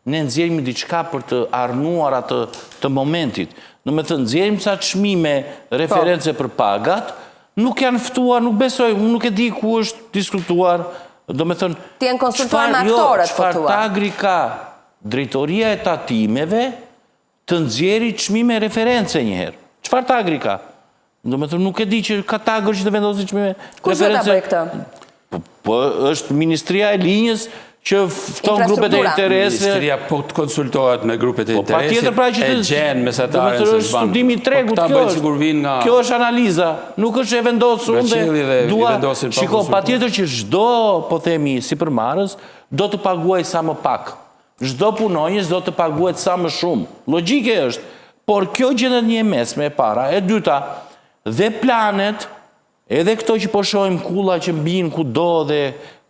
ne nxjerrim diçka për të arnuar atë të momentit. Do me thënë, nxjerrim sa çmime, reference për pagat, nuk janë ftuar, nuk besoj, unë nuk e di ku është diskutuar, do me thënë... Ti janë konsultuar me aktorët, po thua. Çfarë tagri ka drejtoria e tatimeve të nxjerrë çmime reference njëherë. Çfarë tagri ka? Do me thënë, nuk e di që ka tagër që të vendosin çmime reference. Kush do ta bëjë këtë? Po është Ministria e Linjës që fton grupet e interese. Ministria po të konsultohet me grupet e interese, e gjenë mesataren se është studimi i tregut, kjo është analiza, nuk është e vendosur dhe dua, shiko, patjetër që çdo, po themi, sipërmarrës, do të paguaj sa më pak. Çdo punonjës do të paguhet sa më shumë. Logjike është, por kjo gjendet një mesme e para, e dyta, dhe planet, edhe këto që po shohim kulla që mbijnë kudo dhe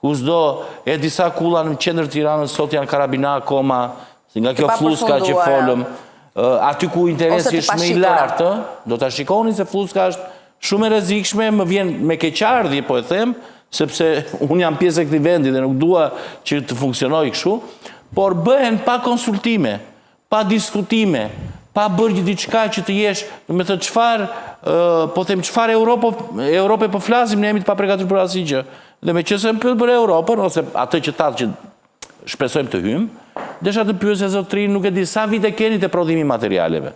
kusdo, e disa kulla në qendër Tiranës sot janë karabina akoma, nga kjo fluska që folëm, aty ku interesi është më i lartë, do të shikoni se fluska është shumë e rrezikshme, më vjen me keqardhje, po e them, sepse unë jam pjesë e këtij vendi dhe nuk dua që të funksionojë kështu, por bëhen pa konsultime, pa diskutime, pa bërë diçka që të jesh, do të thënë çfarë, po them çfarë Europe po flasim, ne jemi të papregatur për asnjë gjë. Dhe me që se më pyet për Europën, ose atë që tatë që shpresojmë të hymë, desha të pyet se zotërin nuk e di sa vite keni të prodhimi materialeve.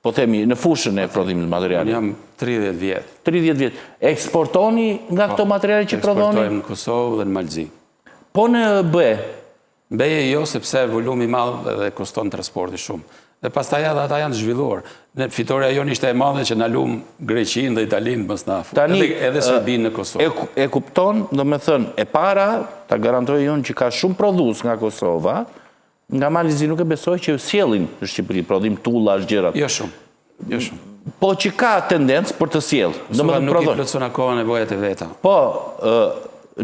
Po themi, në fushën e prodhimit materialeve. Jam 30 vjetë. 30 vjetë. Eksportoni nga këto materiale që prodhoni? Eksportojmë në Kosovë dhe në Malzi. Po në BE? Beje jo, sepse volumi madh dhe koston transporti shumë. Dhe pastaj ata janë zhvilluar. Fitoria jonë ishte e madhe që na lum Greqinë dhe Italinë mos na afu. Edhe Serbinë në Kosovë. E kupton, do me thënë, e para, ta garantoj unë që ka shumë prodhues nga Kosova, nga Malizi nuk e besoj që sjellin në Shqipëri, prodhim tullash, gjërat. Jo shumë. Po që ka tendencë për të sjell. Kosova nuk i plotëson akoma nevojat e veta. Po,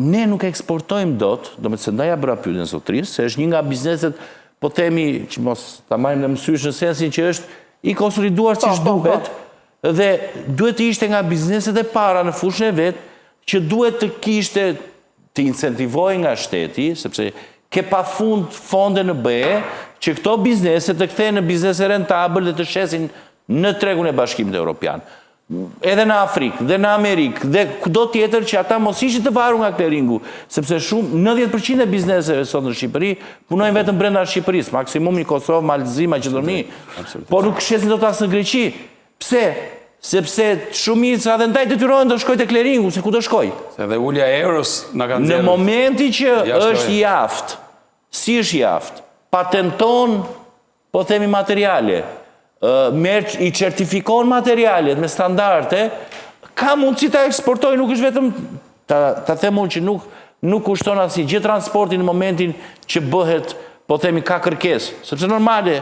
ne nuk eksportojmë dot, do me të se ndaja bëra pyetjen zotrisë, se është një nga bizneset, po themi që mos ta marrim në mësysh në sensin që është i konsoliduar siç duhet, dhe duhet të ishte nga bizneset e para në fushën e vet, që duhet të kishte të incentivojë nga shteti, sepse ke pafund fonde në BE, që këto biznese të kthehen në biznese rentabël dhe të shesin në tregun e Bashkimit Evropian. Edhe në Afrikë, dhe në Amerikë, dhe kudo tjetër që ata mos ishin të varur nga clearingu, sepse shumë 90% e bizneseve sot në Shqipëri punojnë vetëm brenda Shqipërisë, maksimumi Kosovë, Malzi, Maqedoni, por nuk shesin dot as në Greqi. Pse? Sepse shumica dhe ndaj detyrohen të shkojë te clearingu, se ku do shkojë? Se dhe ulja e euros na kanë nxjerrë. Në momenti që është jaft, si është jaft, patenton, po themi materiale, i certifikon materialet me standarde, ka mundësi ta eksportoj, nuk është vetëm, ta them unë që nuk kushton asnjë gjë transporti në momentin që bëhet, po themi ka kërkesë, sepse normale,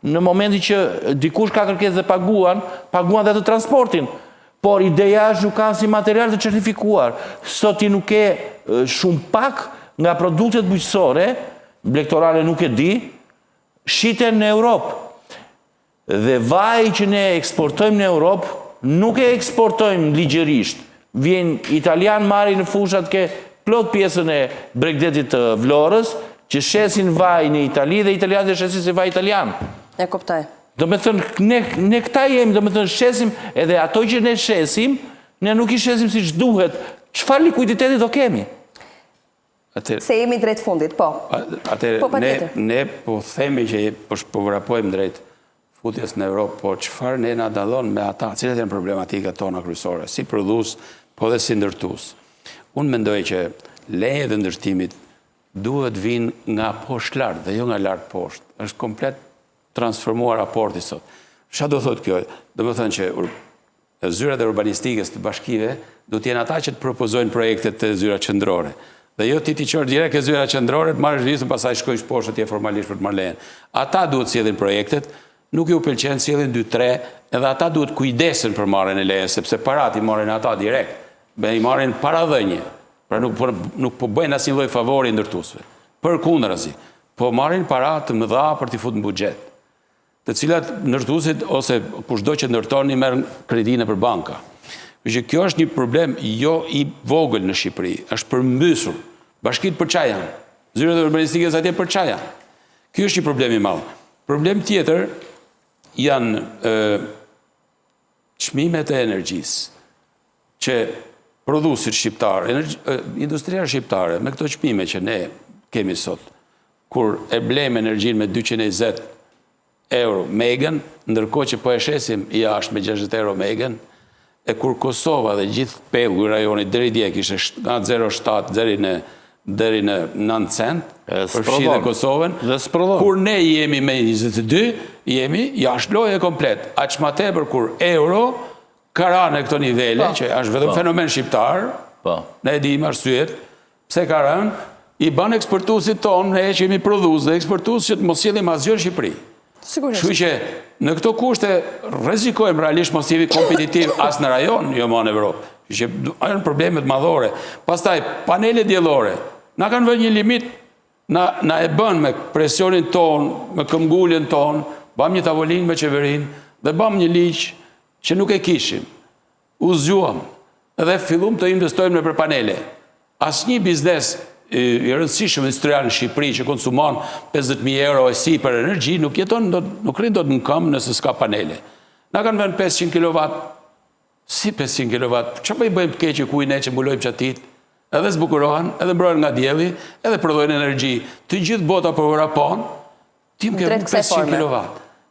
në momentin që dikush ka kërkesë dhe paguan dhe atë transportin, por ideja është nuk ka si material të certifikuar. Sot ti nuk ke shumë pak nga produktet bujqësore, blegtorale nuk e di, shiten në Europë. Dhe vaj që ne eksportojmë në Europë, nuk e eksportojmë ligjërisht. Vjen italian marri në fushat ke plot pjesën e Bregdetit të Vlorës, që shesin vaj në Itali dhe italianët e shesin se vaj italian. E kuptoj. Do me thënë, ne këta jemi, do me thënë, shesim, edhe ato që ne shesim, ne nuk i shesim si që duhet. Çfarë likuiditeti do kemi? Se jemi drejt fundit, po. Ne po themi që po vrapojmë drejt futjes në Europë, po çfarë ne na dallon me ata, cilat janë problematikat tona kryesore, si prodhues, po dhe si ndërtues. Unë mendoj që lejet e ndërtimit duhet vinë nga poshtë lart dhe jo nga lart poshtë. Është komplet transformuar raporti sot. Çfarë do thotë kjo? Do të thënë që zyrat e urbanistikës të bashkive do të jenë ata që të propozojnë projektet të zyrat qendrore. Dhe jo ti qor direkt e zyrat qendrore, të marrësh listën, pastaj shkojsh poshtë atje formalisht për të marrë lejen. Ata duhet sjellin projektet, nuk ju pëlqen sjellin 2-3, edhe ata duhet kujdesen për marrjen e lejes, sepse parat i marrin ata direkt, i marrin paradhënie. Pra nuk po bëjnë asnjë lloj favori ndërtuesve. Përkundrazi, po marrin para të mëdha për t'i futur në buxhet, të cilat ndërtuesit ose kushdo që ndërton i merr kredinë për banka. Që kjo është një problem jo i vogël në Shqipëri, është përmbysur. Bashkitë për çfarë janë? Zyrat e urbanistikës atje për çfarë janë? Ky është një problem i madh. Problem tjetër janë çmimet e energjisë, që prodhuesit shqiptarë, industria shqiptare, me këto çmime që ne kemi sot, kur e blejmë energjinë me 220 euro megan, ndërkohë që po e shesim jashtë me 60 euro megan, e kur Kosova dhe gjithë pelgu i rajonit deri dje kishte nga 0,7 deri në 9 cent, përfshi dhe Kosovën, kur ne jemi me 22, jemi jashtë loje komplet. Aq më tepër kur euro ka rënë në këto nivele, që është vetëm fenomen shqiptar, ne e dim arsyet, pse ka rënë, i bën eksportuesit tonë, ne që jemi prodhues dhe eksportues që të mos sjellim asgjë në Shqipëri. Kështu që në këto kushte rrezikojmë realisht mos jemi kompetitiv as në rajon, jo më në Evropë. Që janë problemet madhore. Pastaj panelet diellore, na kanë vënë një limit, na e bën me presionin ton, me këmbguljen ton, bëm një tavolinë me qeverinë dhe bëm një ligj që nuk e kishim. U zgjuam dhe fillum të investojmë në për panele. Asnjë biznes i rëndësishëm industrial në Shqipëri që konsumon 50.000 euro e si për energji, nuk rrin dot në këmbë nëse s'ka panele. Na kanë vënë 500 kW, si 500 kW, çfarë po i bëjmë keq ku ne që mbulojmë çatit, edhe zbukurohen, edhe mbrohen nga dielli, edhe prodhojnë energji. Të gjithë bota po vrapon, ti më ke 500 kW.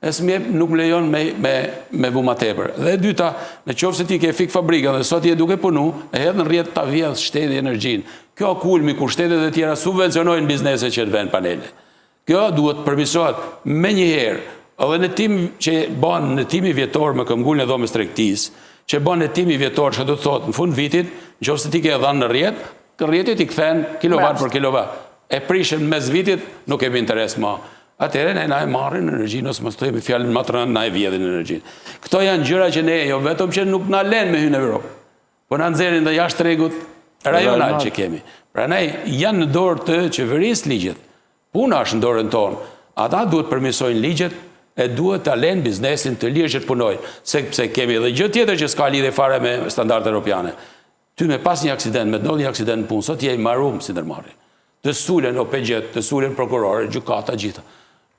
nuk më lejon me vu ma tepër. Dhe e dyta, në qoftë se ti ke fik fabrika dhe sot je duke punu, e hedhë në rjetë ta vjedhë shteti energjinë. Kjo kulmi kur shtetet e tjera subvencionojnë biznese që të vend panele. Kjo duhet përmisohet me njëherë, edhe në tim që banë në timi vjetor me këmgullin e dhomës tregtisë, që banë në timi vjetor që do të thotë në fund vitit, në qoftë se ti ke dhanë në rjetë, rjetit i këthen kilovat për kilovat. E prishën mes vitit, nuk kemi interes ma. Atere, na e marrin energjinë, ose më stojemi fjallin më të rënë, na e vjedhin energjinë. Këto janë gjëra që ne, jo vetëm që nuk na len me hynë Evropë, po na nxjerrin dhe jashtë tregut rajonal që kemi. Pra ne janë në dorë të qeverisë ligjet. Puna është në dorën tonë. Ata duhet përmirësojnë ligjet e duhet ta lënë biznesin të lirë që të punojnë, sepse kemi edhe gjë tjetër që s'ka lidhje fare me standardet europiane. Ty me pas një aksident, me ndodh një aksident në punë, sot je i marum si ndërmarrje. Të sulen OPG, të sulen prokurore, gjykata gjitha.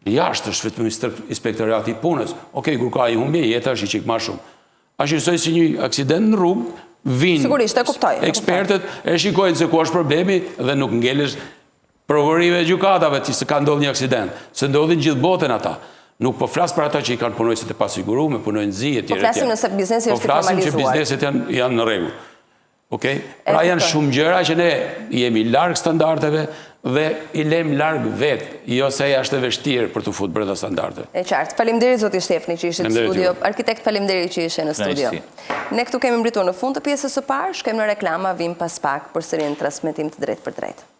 Jashtë është vetëm inspektorati i punës. Okej, kur ka i humbje, jeta është i çik më shumë. A shqisoj si një aksident në rrugë, vinë sigurisht, e kuptoj. Ekspertët e shikojnë se ku është problemi dhe nuk ngelesh prokurorive e gjykatave që se ka ndodhur një aksident. Se ndodhin gjithë botën ata. Nuk po flas për ata që i kanë punojësit e pasiguruar, punojnë zi etj. Po flasim nëse biznesi është i formalizuar. Po flasim që bizneset janë në rregull. Okej? Pra janë shumë gjëra që ne jemi larg standardeve dhe i lem larg vetë, jo se është e vështirë për të futur brenda standardeve. E qartë. Faleminderit zoti Shtefni që ishte në studio. Arkitekt, faleminderit që ishe në studio. Ne këtu kemi mbritur në fund të pjesës së parë, shkojmë në reklama, vim pas pak përsëri në transmetim të drejtë për drejtë.